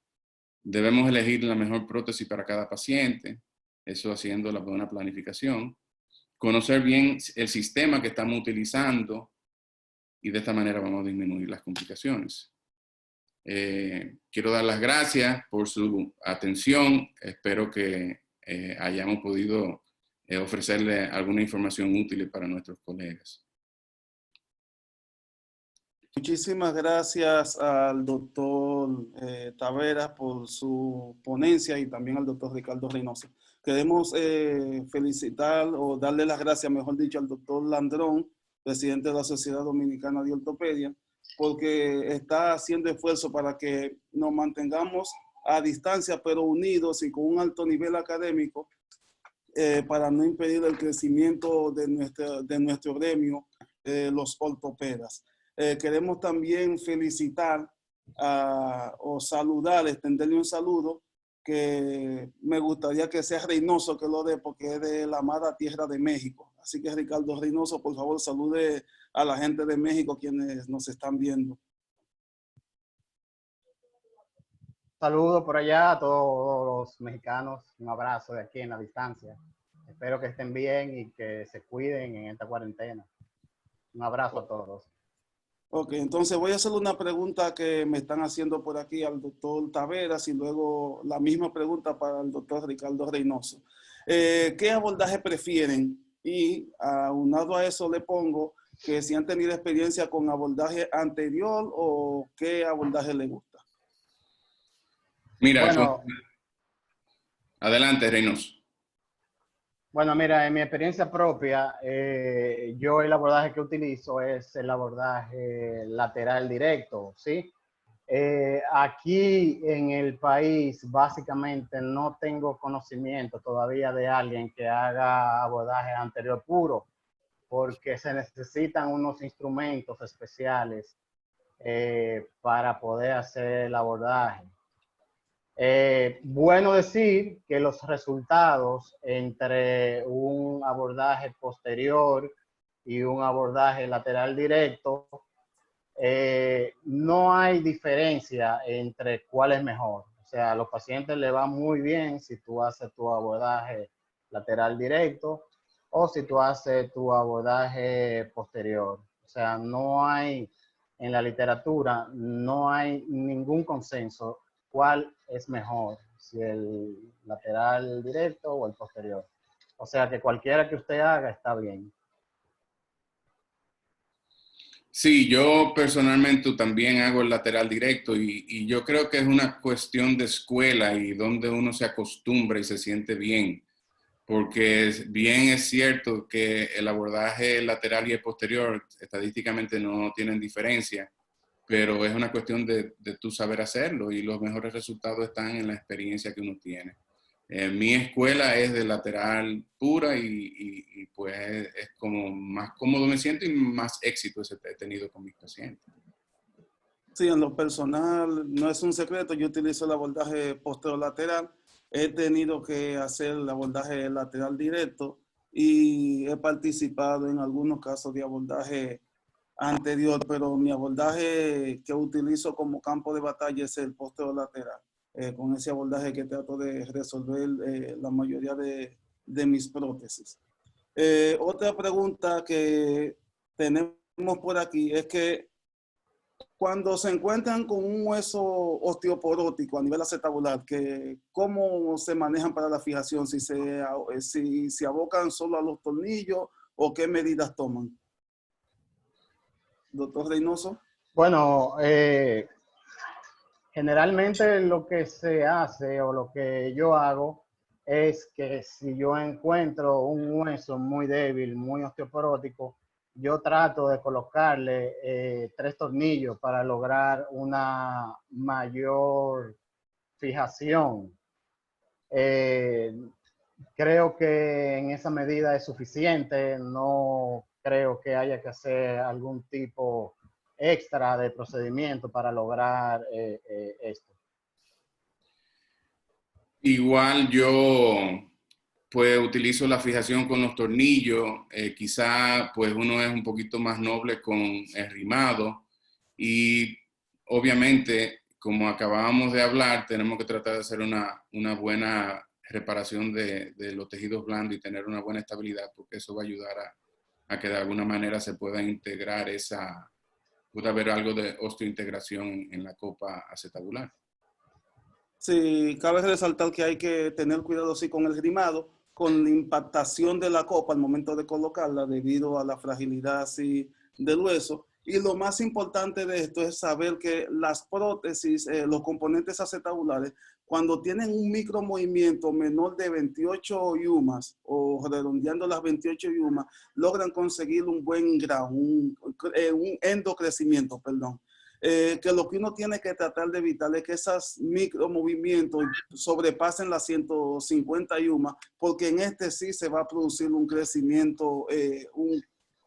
debemos elegir la mejor prótesis para cada paciente, eso haciendo la buena planificación, conocer bien el sistema que estamos utilizando y de esta manera vamos a disminuir las complicaciones. Quiero dar las gracias por su atención, espero que hayamos podido ofrecerle alguna información útil para nuestros colegas. Muchísimas gracias al doctor Taveras por su ponencia y también al doctor Ricardo Reynoso. Queremos felicitar o darle las gracias, mejor dicho, al doctor Landrón, presidente de la Sociedad Dominicana de Ortopedia, porque está haciendo esfuerzo para que nos mantengamos a distancia, pero unidos y con un alto nivel académico, para no impedir el crecimiento de nuestro gremio, los ortopedas. Queremos también felicitar o saludar, extenderle un saludo, que me gustaría que sea Reynoso que lo dé, porque es de la amada tierra de México. Así que Ricardo Reynoso, por favor, salude a la gente de México quienes nos están viendo. Saludos por allá a todos los mexicanos. Un abrazo de aquí en la distancia. Espero que estén bien y que se cuiden en esta cuarentena. Un abrazo a todos. Ok, entonces voy a hacer una pregunta que me están haciendo por aquí al doctor Taveras y luego la misma pregunta para el doctor Ricardo Reynoso. ¿Qué abordaje prefieren? Y aunado a eso le pongo que si han tenido experiencia con abordaje anterior o qué abordaje les gusta. Mira, Bueno, adelante, Reynoso. Bueno, mira, en mi experiencia propia, yo el abordaje que utilizo es el abordaje lateral directo, ¿sí? Aquí en el país básicamente no tengo conocimiento todavía de alguien que haga abordaje anterior puro, porque se necesitan unos instrumentos especiales para poder hacer el abordaje. Bueno decir que los resultados entre un abordaje posterior y un abordaje lateral directo, no hay diferencia entre cuál es mejor. O sea, a los pacientes les va muy bien si tú haces tu abordaje lateral directo o si tú haces tu abordaje posterior. O sea, no hay, en la literatura, no hay ningún consenso cuál es mejor, si el lateral directo o el posterior. O sea que cualquiera que usted haga está bien. Sí, yo personalmente también hago el lateral directo y yo creo que es una cuestión de escuela y donde uno se acostumbra y se siente bien, porque bien es cierto que el abordaje lateral y el posterior estadísticamente no tienen diferencia, pero es una cuestión de tú saber hacerlo y los mejores resultados están en la experiencia que uno tiene. Mi escuela es de lateral pura y pues es como más cómodo me siento y más éxito he tenido con mis pacientes. Sí, en lo personal no es un secreto, yo utilizo el abordaje posterolateral. He tenido que hacer el abordaje lateral directo y he participado en algunos casos de abordaje anterior, pero mi abordaje que utilizo como campo de batalla es el posterolateral. Con ese abordaje que trato de resolver la mayoría de mis prótesis. Otra pregunta que tenemos por aquí es que cuando se encuentran con un hueso osteoporótico a nivel acetabular, ¿cómo se manejan para la fijación? Si se abocan solo a los tornillos o qué medidas toman. Doctor Reynoso. Bueno, generalmente lo que se hace o lo que yo hago es que si yo encuentro un hueso muy débil, muy osteoporótico, yo trato de colocarle 3 tornillos para lograr una mayor fijación. Creo que en esa medida es suficiente, no creo que haya que hacer algún tipo extra de procedimiento para lograr esto. Igual yo pues utilizo la fijación con los tornillos, quizá pues uno es un poquito más noble con el rimado y obviamente como acabábamos de hablar tenemos que tratar de hacer una buena reparación de los tejidos blandos y tener una buena estabilidad porque eso va a ayudar a que de alguna manera se pueda integrar pueda haber algo de osteointegración en la copa acetabular. Sí, cabe resaltar que hay que tener cuidado sí con el grimado, con la impactación de la copa al momento de colocarla debido a la fragilidad sí, del hueso. Y lo más importante de esto es saber que las prótesis, los componentes acetabulares, cuando tienen un micromovimiento menor de 28 yumas o redondeando las 28 yumas, logran conseguir un buen grado, un endocrecimiento, perdón. Que lo que uno tiene que tratar de evitar es que esos micromovimientos sobrepasen las 150 yumas, porque en este sí se va a producir un crecimiento,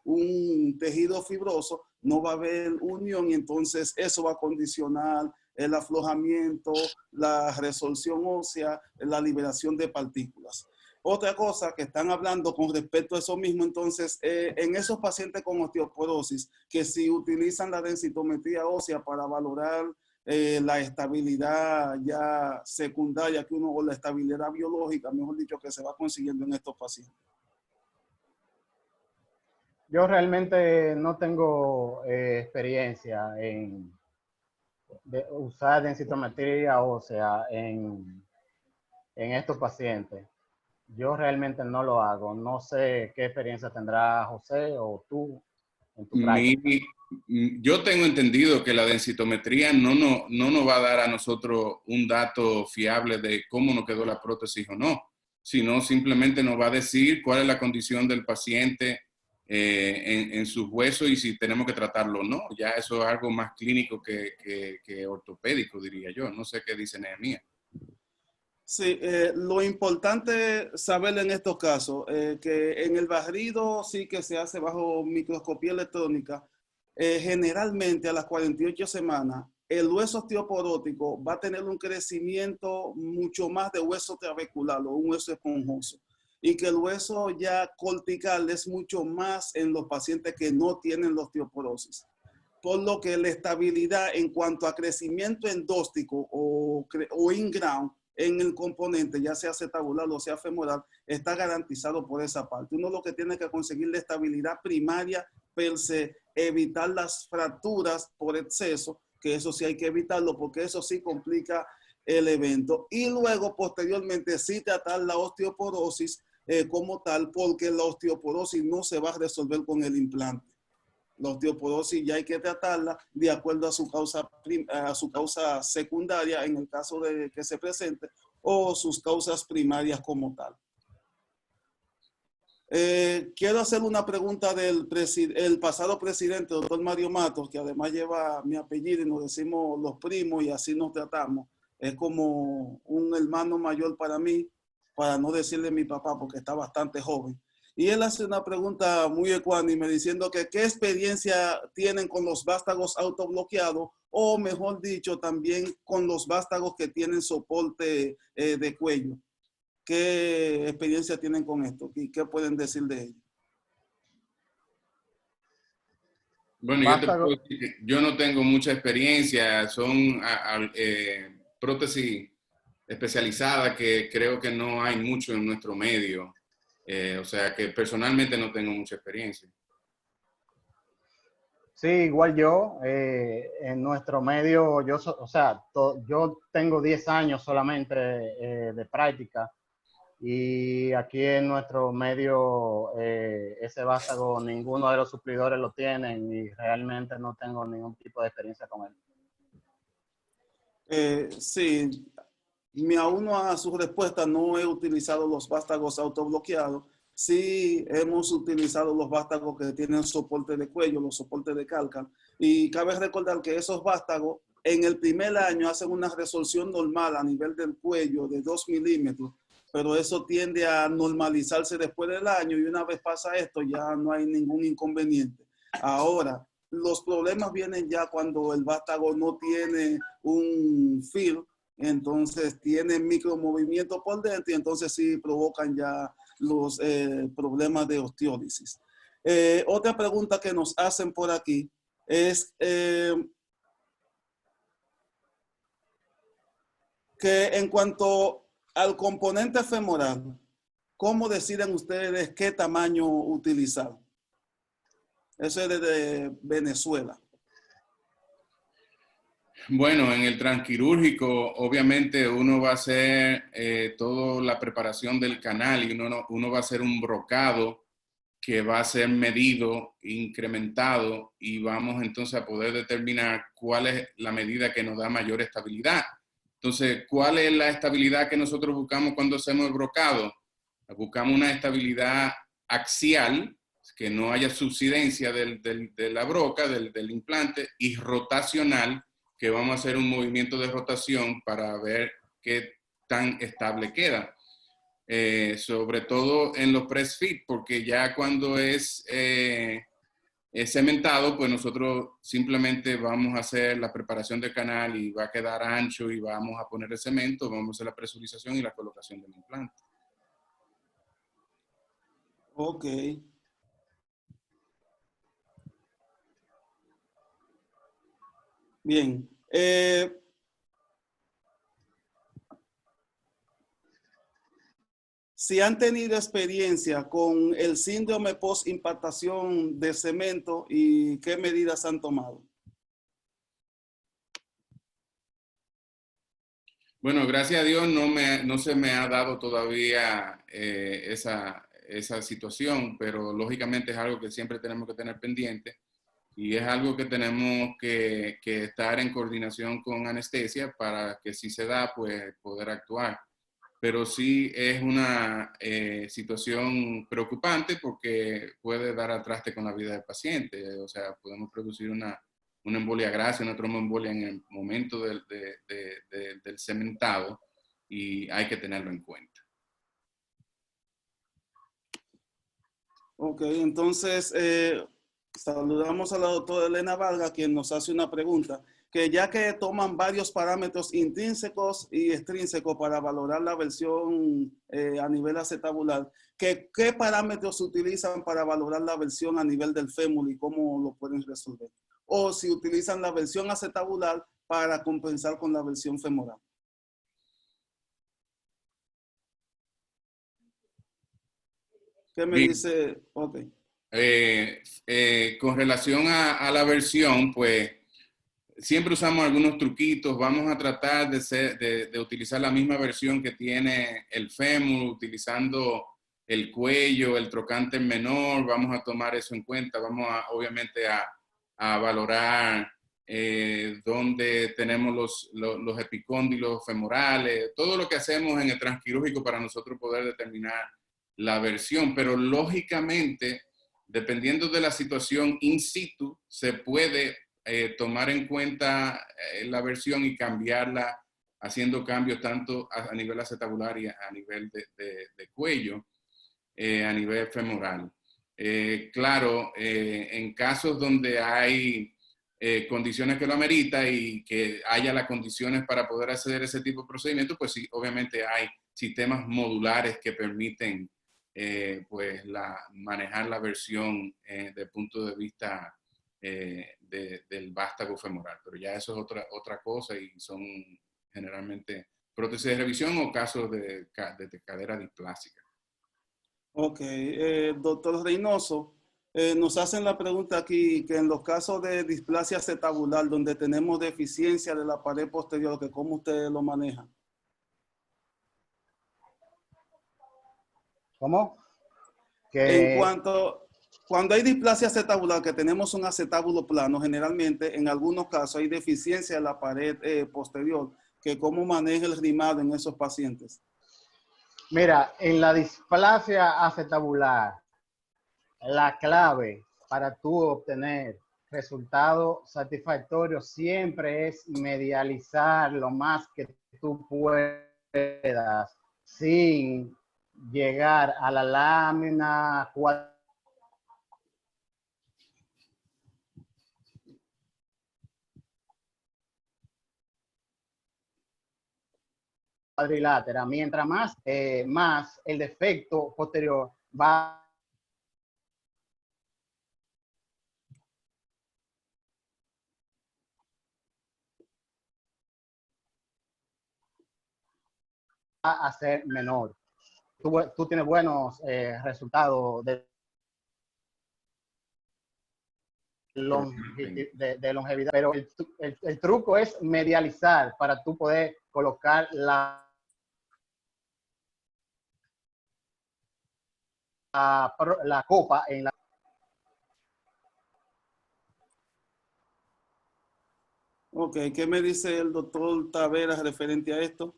un tejido fibroso, no va a haber unión y entonces eso va a condicionar el aflojamiento, la resorción ósea, la liberación de partículas. Otra cosa que están hablando con respecto a eso mismo, entonces, en esos pacientes con osteoporosis, que si utilizan la densitometría ósea para valorar la estabilidad ya secundaria que uno, o la estabilidad biológica, mejor dicho, que se va consiguiendo en estos pacientes. Yo realmente no tengo experiencia en usar densitometría ósea en estos pacientes. Yo realmente no lo hago. No sé qué experiencia tendrá José o tú en tu práctica. Yo tengo entendido que la densitometría no nos va a dar a nosotros un dato fiable de cómo nos quedó la prótesis o no, sino simplemente nos va a decir cuál es la condición del paciente en sus huesos y si tenemos que tratarlo o no. Ya eso es algo más clínico que ortopédico, diría yo. No sé qué dice Nehemías. Sí, lo importante saber en estos casos, que en el barrido sí que se hace bajo microscopía electrónica, generalmente a las 48 semanas, el hueso osteoporótico va a tener un crecimiento mucho más de hueso trabecular o un hueso esponjoso. Y que el hueso ya cortical es mucho más en los pacientes que no tienen la osteoporosis. Por lo que la estabilidad en cuanto a crecimiento endóstico o in-ground en el componente, ya sea acetabular o sea femoral, está garantizado por esa parte. Uno lo que tiene que conseguir la estabilidad primaria per se, evitar las fracturas por exceso, que eso sí hay que evitarlo porque eso sí complica el evento. Y luego, posteriormente, sí tratar la osteoporosis como tal, porque la osteoporosis no se va a resolver con el implante. La osteoporosis ya hay que tratarla de acuerdo a su causa secundaria en el caso de que se presente o sus causas primarias como tal. Quiero hacer una pregunta del el pasado presidente, doctor Mario Matos, que además lleva mi apellido y nos decimos los primos y así nos tratamos. Es como un hermano mayor para mí, para no decirle mi papá porque está bastante joven. Y él hace una pregunta muy ecuánime diciendo que qué experiencia tienen con los vástagos autobloqueados o mejor dicho también con los vástagos que tienen soporte de cuello. ¿Qué experiencia tienen con esto? ¿Y qué pueden decir de ello? Bueno, yo te puedo decir que yo no tengo mucha experiencia, son prótesis especializadas que creo que no hay mucho en nuestro medio, o sea que personalmente no tengo mucha experiencia. Sí, igual yo, en nuestro medio, yo tengo 10 años solamente de práctica y aquí en nuestro medio ese vástago ninguno de los suplidores lo tienen y realmente no tengo ningún tipo de experiencia con él. Sí, me auno a su respuesta, no he utilizado los vástagos autobloqueados. Sí, hemos utilizado los vástagos que tienen soporte de cuello, los soportes de calca. Y cabe recordar que esos vástagos en el primer año hacen una resolución normal a nivel del cuello de 2 milímetros, pero eso tiende a normalizarse después del año y una vez pasa esto ya no hay ningún inconveniente. Ahora, los problemas vienen ya cuando el vástago no tiene un fil, entonces tienen micromovimiento por dentro y entonces sí provocan ya los problemas de osteólisis. Otra pregunta que nos hacen por aquí es que en cuanto al componente femoral, ¿cómo deciden ustedes qué tamaño utilizar? Eso es desde Venezuela. Bueno, en el transquirúrgico, obviamente uno va a hacer toda la preparación del canal y uno va a hacer un brocado que va a ser medido, incrementado y vamos entonces a poder determinar cuál es la medida que nos da mayor estabilidad. Entonces, ¿cuál es la estabilidad que nosotros buscamos cuando hacemos el brocado? Buscamos una estabilidad axial, que no haya subsidencia de la broca, del implante, y rotacional, que vamos a hacer un movimiento de rotación para ver qué tan estable queda. Sobre todo en los press fit, porque ya cuando es cementado, pues nosotros simplemente vamos a hacer la preparación del canal y va a quedar ancho y vamos a poner el cemento, vamos a hacer la presurización y la colocación del implante. Ok. Bien. Si han tenido experiencia con el síndrome post-impactación de cemento y qué medidas han tomado. Bueno, gracias a Dios no se me ha dado todavía esa situación, pero lógicamente es algo que siempre tenemos que tener pendiente y es algo que tenemos que estar en coordinación con anestesia para que si se da, pues poder actuar. Pero sí es una situación preocupante porque puede dar al traste con la vida del paciente. O sea, podemos producir una embolia grasa, una tromboembolia en el momento del cementado y hay que tenerlo en cuenta. Ok, entonces saludamos a la doctora Elena Vargas, quien nos hace una pregunta, que ya que toman varios parámetros intrínsecos y extrínsecos para valorar la versión a nivel acetabular, ¿qué parámetros se utilizan para valorar la versión a nivel del fémur y cómo lo pueden resolver? O si utilizan la versión acetabular para compensar con la versión femoral. ¿Qué me Bien. dice? Ok. Con relación a la versión, pues siempre usamos algunos truquitos. Vamos a tratar de utilizar la misma versión que tiene el fémur, utilizando el cuello, el trocánter menor. Vamos a tomar eso en cuenta. Vamos obviamente a valorar dónde tenemos los epicóndilos femorales, todo lo que hacemos en el transquirúrgico para nosotros poder determinar la versión. Pero lógicamente, dependiendo de la situación in situ, se puede tomar en cuenta la versión y cambiarla haciendo cambios tanto a nivel acetabular y a nivel de cuello, a nivel femoral. Claro, en casos donde hay condiciones que lo amerita y que haya las condiciones para poder hacer ese tipo de procedimientos, pues sí, obviamente hay sistemas modulares que permiten pues manejar la versión desde el punto de vista del vástago femoral, pero ya eso es otra cosa y son generalmente prótesis de revisión o casos de cadera displásica. Ok, doctor Reynoso, nos hacen la pregunta aquí que en los casos de displasia acetabular, donde tenemos deficiencia de la pared posterior, que cómo usted lo maneja. ¿Cómo? En Que cuando hay displasia acetabular, que tenemos un acetábulo plano, generalmente en algunos casos hay deficiencia de la pared posterior, que cómo maneja el rimado en esos pacientes. mira, en la displasia acetabular, la clave para tú obtener resultados satisfactorios siempre es medializar lo más que tú puedas sin llegar a la lámina cuadrilátera. Mientras más el defecto posterior va a ser menor. Tú tienes buenos resultados de longevidad, pero el truco es medializar para tú poder colocar la copa en la... Ok, ¿qué me dice el doctor Taveras referente a esto?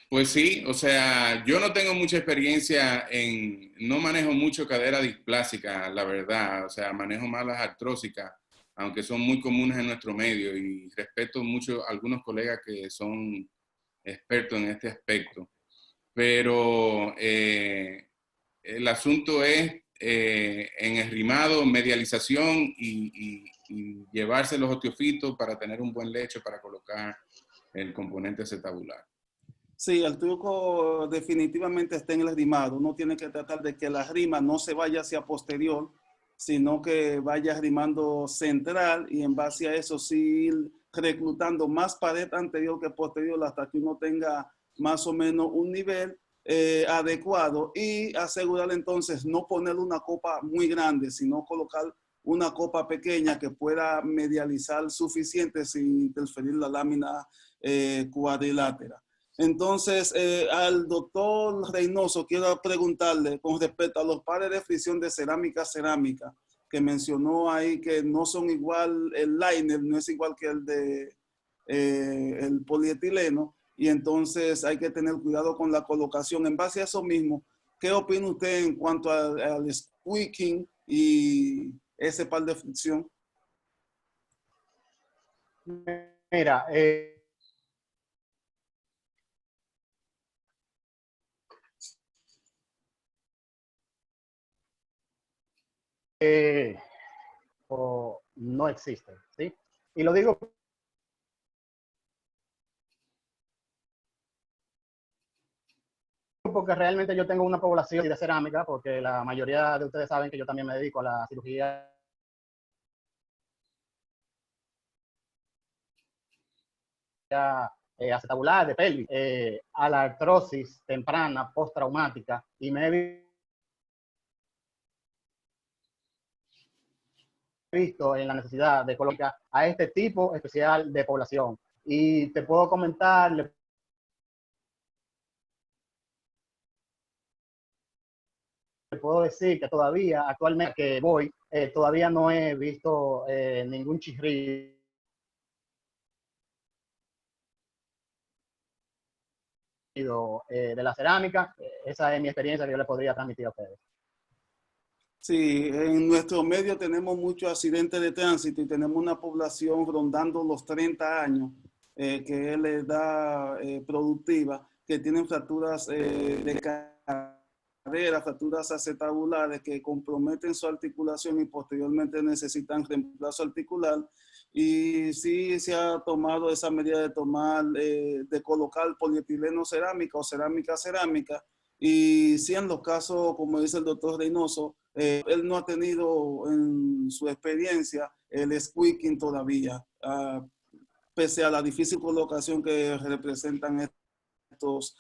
Pues sí, o sea, yo no tengo mucha experiencia no manejo mucho cadera displásica, la verdad, o sea, manejo más las artrósicas, aunque son muy comunes en nuestro medio y respeto mucho a algunos colegas que son expertos en este aspecto. Pero el asunto es en esrimado, medialización y llevarse los osteofitos para tener un buen lecho para colocar el componente acetabular. Sí, el truco definitivamente está en el rimado. Uno tiene que tratar de que la rima no se vaya hacia posterior, sino que vaya rimando central y en base a eso sí ir reclutando más pared anterior que posterior hasta que uno tenga más o menos un nivel adecuado y asegurar entonces no poner una copa muy grande, sino colocar una copa pequeña que pueda medializar suficiente sin interferir la lámina cuadrilátera. Entonces, al doctor Reynoso quiero preguntarle con respecto a los pares de fricción de cerámica a cerámica, que mencionó ahí que no son igual, el liner no es igual que el de el polietileno, y entonces hay que tener cuidado con la colocación. En base a eso mismo, ¿qué opina usted en cuanto al squeaking y ese par de fricción? Mira, no existe, ¿sí? Y lo digo porque realmente yo tengo una población de cerámica, porque la mayoría de ustedes saben que yo también me dedico a la cirugía acetabular de pelvis, a la artrosis temprana postraumática, y me he visto en la necesidad de colocar a este tipo especial de población. Y te puedo comentar, le puedo decir que todavía, actualmente que voy, todavía no he visto ningún chirrido de la cerámica. Esa es mi experiencia que yo le podría transmitir a ustedes. Sí, en nuestro medio tenemos muchos accidentes de tránsito y tenemos una población rondando los 30 años, que es la edad productiva, que tienen fracturas de cadera, fracturas acetabulares que comprometen su articulación y posteriormente necesitan reemplazo articular. Y sí se ha tomado esa medida de tomar, de colocar polietileno cerámica o cerámica cerámica. Y sí, en los casos, como dice el doctor Reynoso, él no ha tenido en su experiencia el squeaking todavía, pese a la difícil colocación que representan estos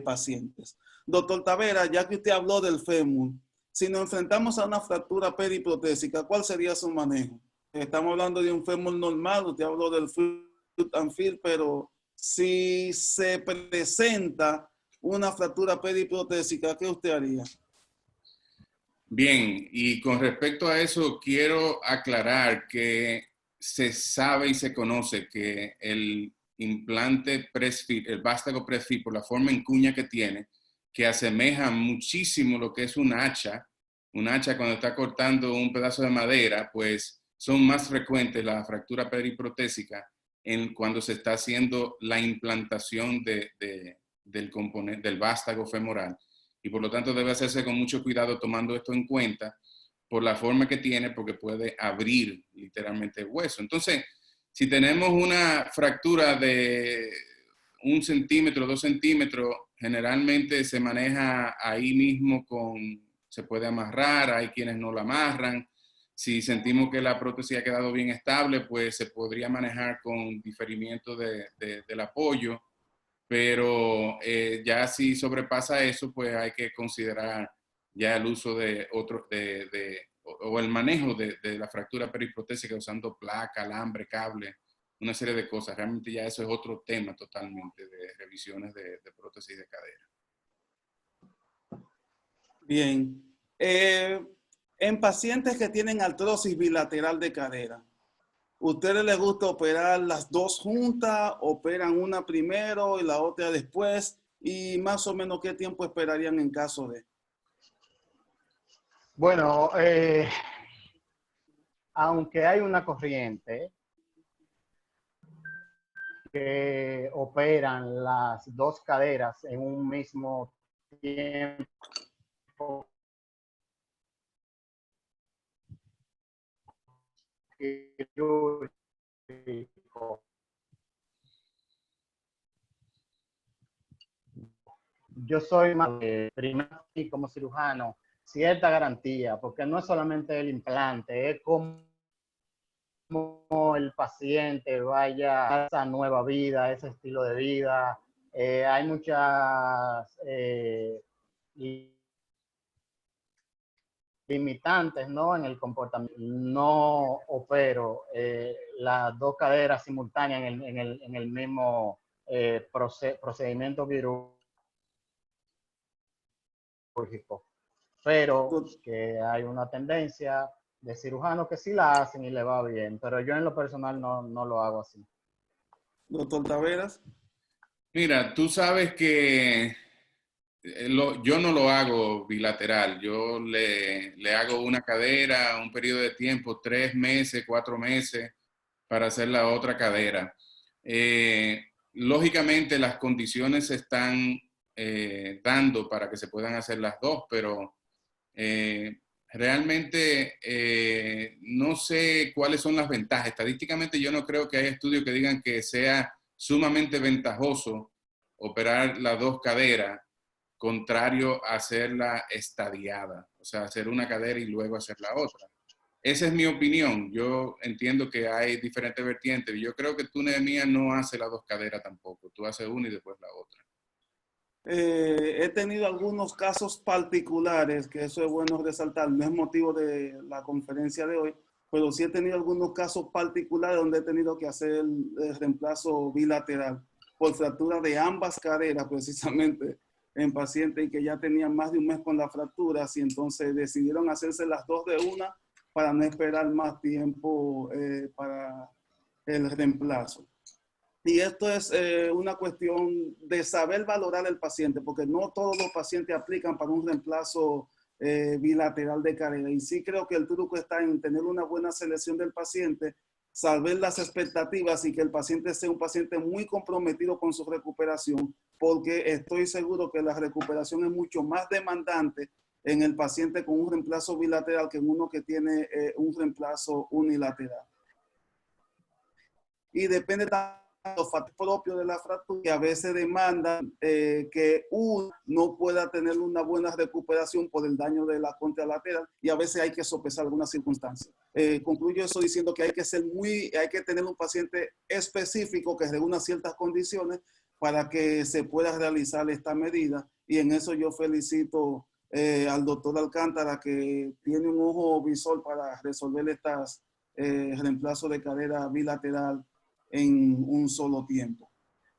pacientes. Doctor Tavera, ya que usted habló del fémur, si nos enfrentamos a una fractura periprotésica, ¿cuál sería su manejo? Estamos hablando de un fémur normal, usted habló del foot and field, pero si se presenta una fractura periprotésica, ¿qué usted haría? Bien, y con respecto a eso, quiero aclarar que se sabe y se conoce que el implante press-fit, el vástago press-fit, por la forma en cuña que tiene, que asemeja muchísimo lo que es un hacha cuando está cortando un pedazo de madera, pues son más frecuentes la fractura periprotésica cuando se está haciendo la implantación del componente, del vástago femoral. Y por lo tanto debe hacerse con mucho cuidado tomando esto en cuenta por la forma que tiene, porque puede abrir literalmente el hueso. Entonces, si tenemos una fractura de 1 centímetro, 2 centímetros, generalmente se maneja ahí mismo se puede amarrar, hay quienes no la amarran. Si sentimos que la prótesis ha quedado bien estable, pues se podría manejar con diferimiento del apoyo. Pero ya si sobrepasa eso, pues hay que considerar ya el uso de o el manejo de la fractura periprotésica usando placa, alambre, cable, una serie de cosas. Realmente ya eso es otro tema totalmente de revisiones de prótesis de cadera. Bien. En pacientes que tienen artrosis bilateral de cadera, ¿ustedes les gusta operar las dos juntas? ¿Operan una primero y la otra después? ¿Y más o menos qué tiempo esperarían en caso de? Bueno, aunque hay una corriente que operan las dos caderas en un mismo tiempo quirúrgico. Yo soy más primero y como cirujano, cierta garantía, porque no es solamente el implante, es como el paciente vaya a esa nueva vida, a ese estilo de vida. Hay muchas limitantes, ¿no? En el comportamiento. No opero las dos caderas simultáneas en el mismo procedimiento quirúrgico, pero que hay una tendencia de cirujanos que sí la hacen y le va bien, pero yo en lo personal no lo hago así. Doctor Taveras. Mira, tú sabes que yo no lo hago bilateral, yo le hago una cadera, un periodo de tiempo, 3 meses, 4 meses, para hacer la otra cadera. Lógicamente las condiciones se están dando para que se puedan hacer las dos, pero realmente no sé cuáles son las ventajas. Estadísticamente yo no creo que haya estudios que digan que sea sumamente ventajoso operar las dos caderas, contrario a hacerla estadiada, o sea, hacer una cadera y luego hacer la otra. Esa es mi opinión. Yo entiendo que hay diferentes vertientes. Yo creo que tú, Nehemías, no haces las dos caderas tampoco. Tú haces una y después la otra. He tenido algunos casos particulares, que eso es bueno resaltar, no es motivo de la conferencia de hoy, pero sí he tenido algunos casos particulares donde he tenido que hacer el reemplazo bilateral por fractura de ambas caderas, precisamente en pacientes y que ya tenían más de un mes con las fracturas y entonces decidieron hacerse las dos de una para no esperar más tiempo para el reemplazo. Y esto es una cuestión de saber valorar al paciente, porque no todos los pacientes aplican para un reemplazo bilateral de cadera. Y sí creo que el truco está en tener una buena selección del paciente, saber las expectativas y que el paciente sea un paciente muy comprometido con su recuperación, porque estoy seguro que la recuperación es mucho más demandante en el paciente con un reemplazo bilateral que en uno que tiene un reemplazo unilateral. Y depende también los factores propios de la fractura que a veces demandan que uno no pueda tener una buena recuperación por el daño de la contralateral y a veces hay que sopesar algunas circunstancias. Concluyo eso diciendo que hay que tener un paciente específico que reúna ciertas condiciones para que se pueda realizar esta medida y en eso yo felicito al doctor Alcántara que tiene un ojo visor para resolver estas reemplazos de cadera bilateral en un solo tiempo.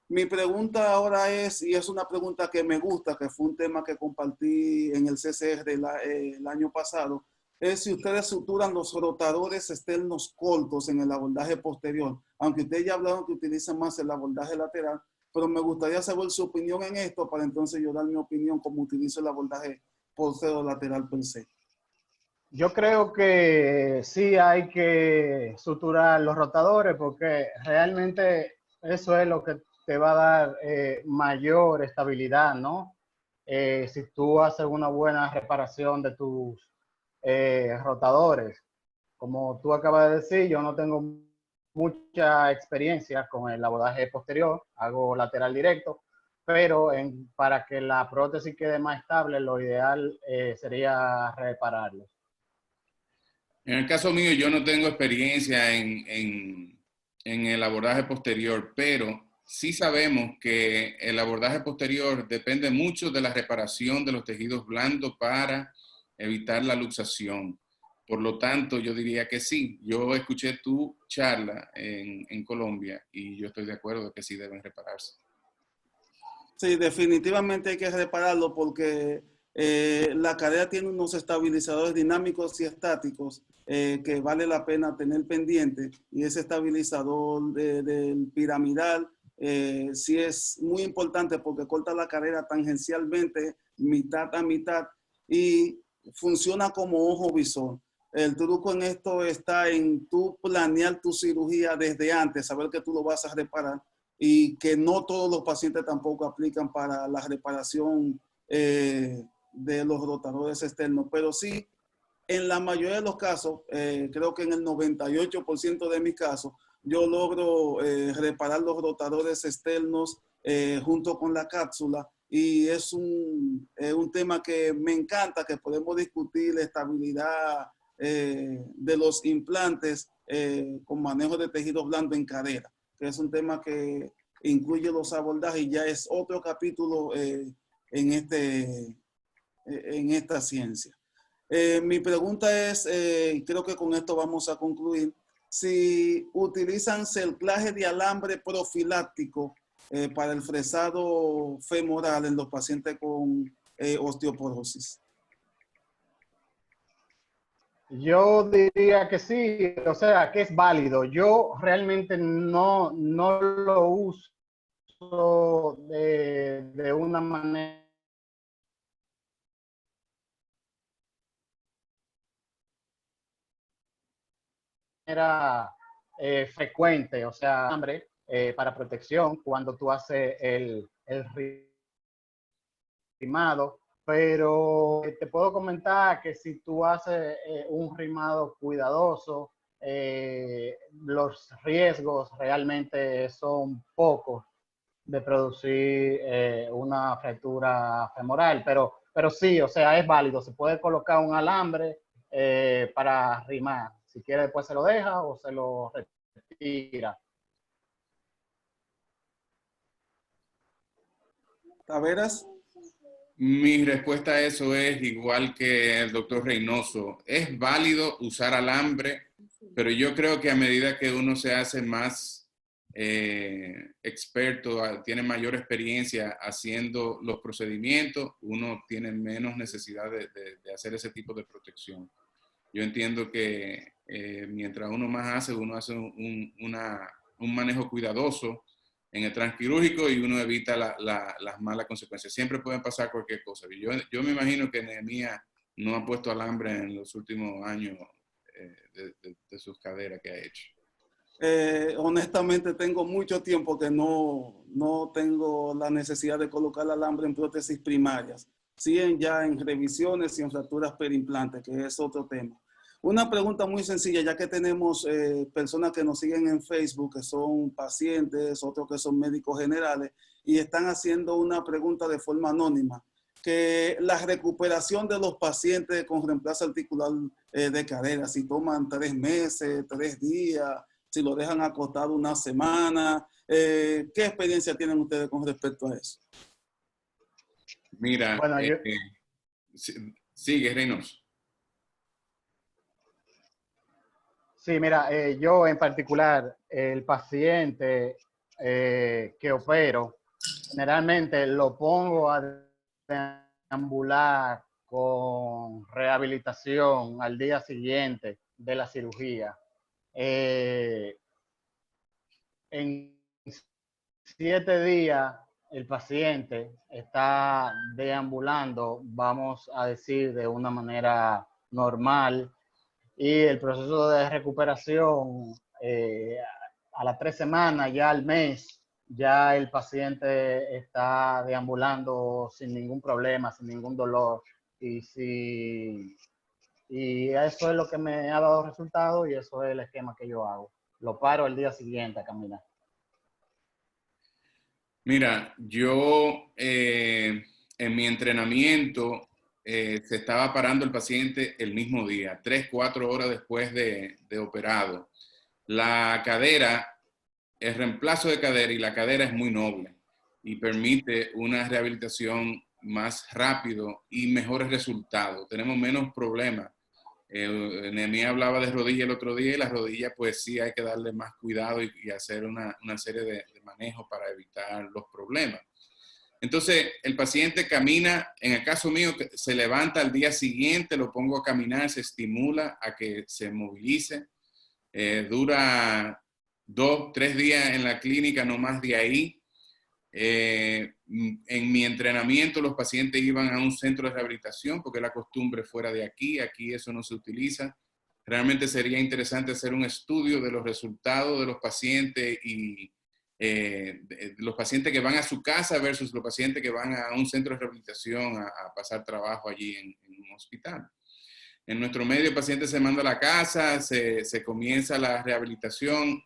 Mi pregunta ahora es, y es una pregunta que me gusta, que fue un tema que compartí en el CCR el año pasado, es si ustedes suturan los rotadores externos cortos en el abordaje posterior, aunque ustedes ya hablaron que utilizan más el abordaje lateral, pero me gustaría saber su opinión en esto para entonces yo dar mi opinión como utilizo el abordaje posterior lateral per se. Yo creo que sí hay que suturar los rotadores porque realmente eso es lo que te va a dar mayor estabilidad, ¿no? Si tú haces una buena reparación de tus rotadores. Como tú acabas de decir, yo no tengo mucha experiencia con el abordaje posterior, hago lateral directo, pero para que la prótesis quede más estable, lo ideal sería repararlos. En el caso mío, yo no tengo experiencia en el abordaje posterior, pero sí sabemos que el abordaje posterior depende mucho de la reparación de los tejidos blandos para evitar la luxación. Por lo tanto, yo diría que sí. Yo escuché tu charla en Colombia y yo estoy de acuerdo de que sí deben repararse. Sí, definitivamente hay que repararlo porque la cadera tiene unos estabilizadores dinámicos y estáticos que vale la pena tener pendiente, y ese estabilizador del piramidal sí es muy importante porque corta la cadera tangencialmente, mitad a mitad, y funciona como ojo visor. El truco en esto está en tú planear tu cirugía desde antes, saber que tú lo vas a reparar, y que no todos los pacientes tampoco aplican para la reparación de los rotadores externos, pero sí, en la mayoría de los casos, creo que en el 98% de mis casos, yo logro reparar los rotadores externos junto con la cápsula, y es un tema que me encanta, que podemos discutir la estabilidad de los implantes con manejo de tejido blando en cadera, que es un tema que incluye los abordajes y ya es otro capítulo en esta ciencia. Mi pregunta es, creo que con esto vamos a concluir, si utilizan cerclaje de alambre profiláctico para el fresado femoral en los pacientes con osteoporosis. Yo diría que sí, o sea, que es válido. Yo realmente no lo uso de una manera frecuente, o sea, hambre para protección cuando tú haces el rimado, pero te puedo comentar que si tú haces un rimado cuidadoso, los riesgos realmente son pocos de producir una fractura femoral, pero sí, o sea, es válido, se puede colocar un alambre para rimar, si quiere después se lo deja o se lo retira. ¿Taveras? Mi respuesta a eso es igual que el doctor Reynoso. Es válido usar alambre, pero yo creo que a medida que uno se hace más experto, tiene mayor experiencia haciendo los procedimientos, uno tiene menos necesidad de hacer ese tipo de protección. Yo entiendo que mientras uno más hace, uno hace un manejo cuidadoso en el transquirúrgico y uno evita las malas consecuencias. Siempre pueden pasar cualquier cosa. Yo me imagino que Nehemías no ha puesto alambre en los últimos años de sus caderas que ha hecho. Honestamente tengo mucho tiempo que no tengo la necesidad de colocar alambre en prótesis primarias, sí ya en revisiones y en fracturas perimplantes, que es otro tema. Una pregunta muy sencilla, ya que tenemos personas que nos siguen en Facebook, que son pacientes, otros que son médicos generales, y están haciendo una pregunta de forma anónima, que la recuperación de los pacientes con reemplazo articular de cadera, si toman 3 meses, 3 días, si lo dejan acostado una semana, ¿qué experiencia tienen ustedes con respecto a eso? Mira, Bueno, sigue, Reynoso. sí, mira, yo en particular, el paciente que opero, generalmente lo pongo a deambular con rehabilitación al día siguiente de la cirugía. En 7 días el paciente está deambulando, vamos a decir, de una manera normal, y el proceso de recuperación a las 3 semanas, ya al mes, ya el paciente está deambulando sin ningún problema, sin ningún dolor, y eso es lo que me ha dado resultado, y eso es el esquema que yo hago. Lo paro el día siguiente a caminar. Mira, yo en mi entrenamiento se estaba parando el paciente el mismo día, 3, 4 horas después de operado. La cadera, el reemplazo de cadera, y la cadera es muy noble y permite una rehabilitación más rápido y mejores resultados. Tenemos menos problemas Nehemías hablaba de rodilla el otro día y las rodillas pues sí hay que darle más cuidado y hacer una serie de manejos para evitar los problemas. Entonces, el paciente camina, en el caso mío, se levanta al día siguiente, lo pongo a caminar, se estimula a que se movilice. Dura 2, 3 días en la clínica, no más de ahí. En mi entrenamiento, los pacientes iban a un centro de rehabilitación porque la costumbre fuera de aquí. Aquí eso no se utiliza. Realmente sería interesante hacer un estudio de los resultados de los pacientes y los pacientes que van a su casa versus los pacientes que van a un centro de rehabilitación a pasar trabajo allí en un hospital. En nuestro medio el paciente se manda a la casa, se comienza la rehabilitación.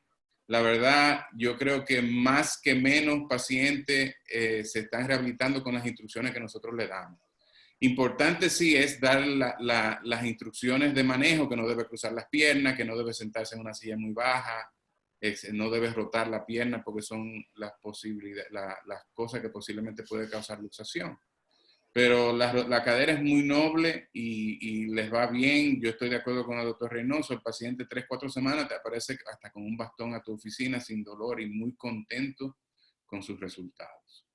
La verdad, yo creo que más que menos pacientes se están rehabilitando con las instrucciones que nosotros le damos. Importante sí es dar las instrucciones de manejo, que no debe cruzar las piernas, que no debe sentarse en una silla muy baja, no debe rotar la pierna porque son las posibilidades, las cosas que posiblemente puede causar luxación. Pero la cadera es muy noble y les va bien. Yo estoy de acuerdo con el doctor Reynoso. El paciente 3, 4 semanas te aparece hasta con un bastón a tu oficina sin dolor y muy contento con sus resultados.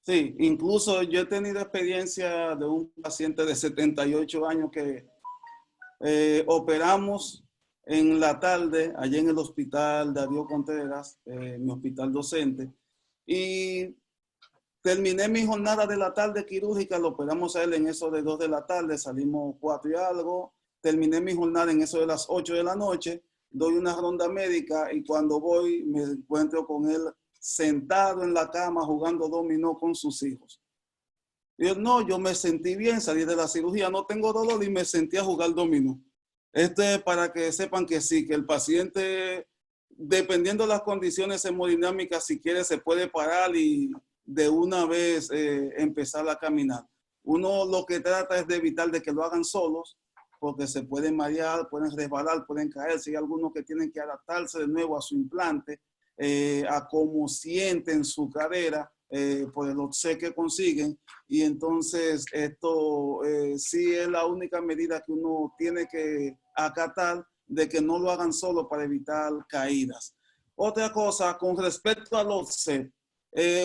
Sí, incluso yo he tenido experiencia de un paciente de 78 años que operamos en la tarde, allá en el hospital Darío Contreras, mi hospital docente, y terminé mi jornada de la tarde quirúrgica, lo operamos a él en eso de 2 de la tarde, salimos 4 y algo, terminé mi jornada en eso de las 8 de la noche, doy una ronda médica y cuando voy me encuentro con él sentado en la cama jugando dominó con sus hijos. Y yo, no, yo me sentí bien, salí de la cirugía, no tengo dolor y me sentí a jugar dominó. Esto es para que sepan que sí, que el paciente, dependiendo de las condiciones hemodinámicas, si quiere se puede parar y de una vez empezar a caminar. Uno lo que trata es de evitar de que lo hagan solos, porque se pueden marear, pueden resbalar, pueden caerse. Hay algunos que tienen que adaptarse de nuevo a su implante, a cómo sienten su cadera, por el OTC que consiguen. Y entonces esto sí es la única medida que uno tiene que acatar, de que no lo hagan solo para evitar caídas. Otra cosa, con respecto al OTC,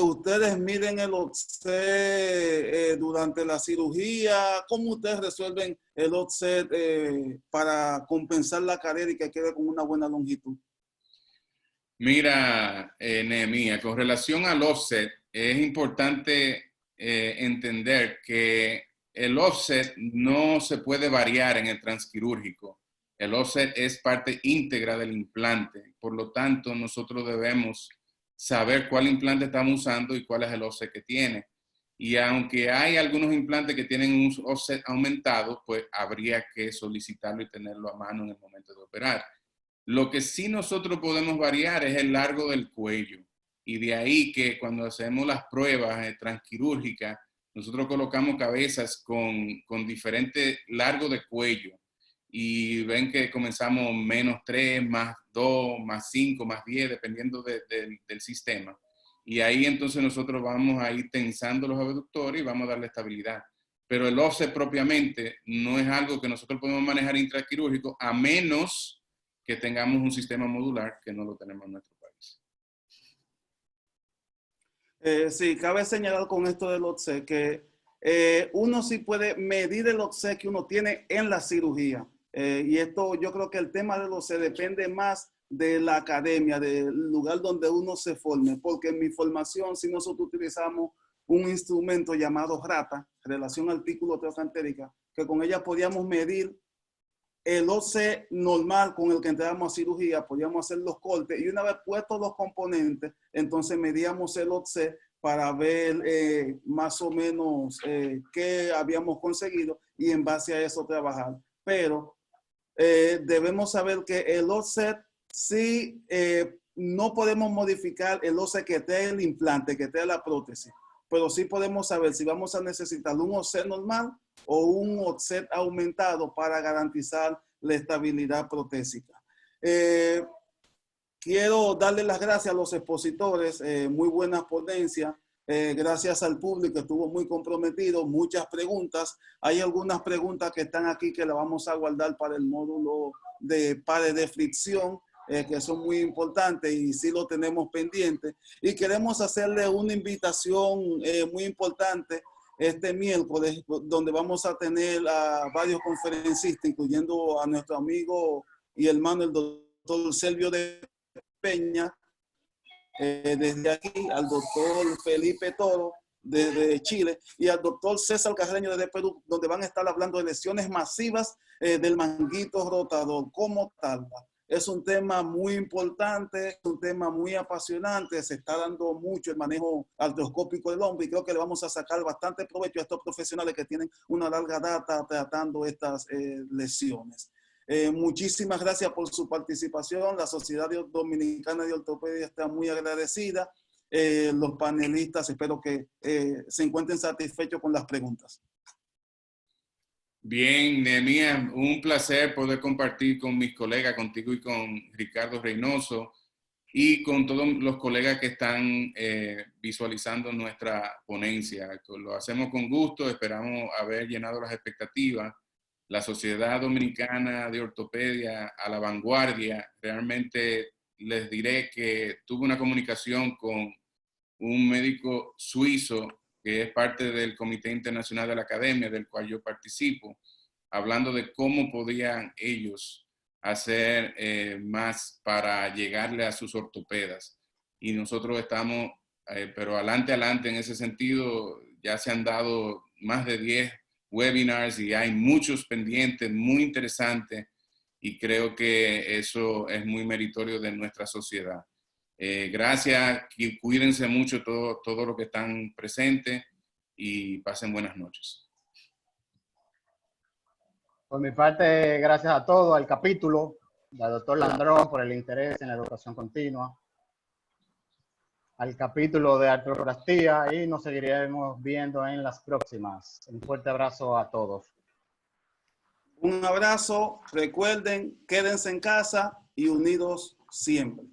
ustedes miden el OTC durante la cirugía. ¿Cómo ustedes resuelven el OTC para compensar la cadera y que quede con una buena longitud? Mira, Nehemías, con relación al offset, es importante entender que el offset no se puede variar en el transquirúrgico. El offset es parte íntegra del implante. Por lo tanto, nosotros debemos saber cuál implante estamos usando y cuál es el offset que tiene. Y aunque hay algunos implantes que tienen un offset aumentado, pues habría que solicitarlo y tenerlo a mano en el momento de operar. Lo que sí nosotros podemos variar es el largo del cuello. Y de ahí que cuando hacemos las pruebas transquirúrgicas, nosotros colocamos cabezas con diferente largo de cuello. Y ven que comenzamos -3, +2, +5, +10, dependiendo del sistema. Y ahí entonces nosotros vamos a ir tensando los abductores y vamos a darle estabilidad. Pero el offset propiamente no es algo que nosotros podemos manejar intraquirúrgico a menos que tengamos un sistema modular que no lo tenemos en nuestro país. Sí, cabe señalar con esto del OTC que uno sí puede medir el OTC que uno tiene en la cirugía. Y esto yo creo que el tema del OTC depende más de la academia, del lugar donde uno se forme, porque en mi formación, si nosotros utilizamos un instrumento llamado RATA, relación artículo trocantérica, que con ella podíamos medir el OC normal con el que entramos a cirugía, podíamos hacer los cortes y una vez puestos los componentes, entonces medíamos el OC para ver más o menos qué habíamos conseguido y en base a eso trabajar. Pero debemos saber que el OC sí no podemos modificar el OC que trae el implante, que trae la prótesis, pero sí podemos saber si vamos a necesitar un OC normal o un offset aumentado para garantizar la estabilidad protésica. Quiero darle las gracias a los expositores, muy buena ponencia. Gracias al público, estuvo muy comprometido, muchas preguntas. Hay algunas preguntas que están aquí que las vamos a guardar para el módulo de pares de fricción, que son muy importantes y sí lo tenemos pendiente. Y queremos hacerle una invitación muy importante este miércoles, donde vamos a tener a varios conferencistas, incluyendo a nuestro amigo y hermano, el doctor Selvio de Peña, desde aquí, al doctor Felipe Toro desde Chile y al doctor César Carreño desde Perú, donde van a estar hablando de lesiones masivas del manguito rotador como tal. Es un tema muy importante, es un tema muy apasionante, se está dando mucho el manejo artroscópico del hombro y creo que le vamos a sacar bastante provecho a estos profesionales que tienen una larga data tratando estas lesiones. Muchísimas gracias por su participación. La Sociedad Dominicana de Ortopedia está muy agradecida. Los panelistas espero que se encuentren satisfechos con las preguntas. Bien, Nehemías, un placer poder compartir con mis colegas, contigo y con Ricardo Reynoso y con todos los colegas que están visualizando nuestra ponencia. Lo hacemos con gusto, esperamos haber llenado las expectativas. La Sociedad Dominicana de Ortopedia a la vanguardia. Realmente les diré que tuve una comunicación con un médico suizo que es parte del Comité Internacional de la Academia, del cual yo participo, hablando de cómo podían ellos hacer más para llegarle a sus ortopedas. Y nosotros estamos, pero adelante en ese sentido. Ya se han dado más de 10 webinars y hay muchos pendientes muy interesantes y creo que eso es muy meritorio de nuestra sociedad. Gracias, cuídense mucho todo lo que están presentes y pasen buenas noches. Por mi parte, gracias a todos, al capítulo, al doctor Landrón por el interés en la educación continua, al capítulo de artroplastía y nos seguiremos viendo en las próximas. Un fuerte abrazo a todos. Un abrazo, recuerden, quédense en casa y unidos siempre.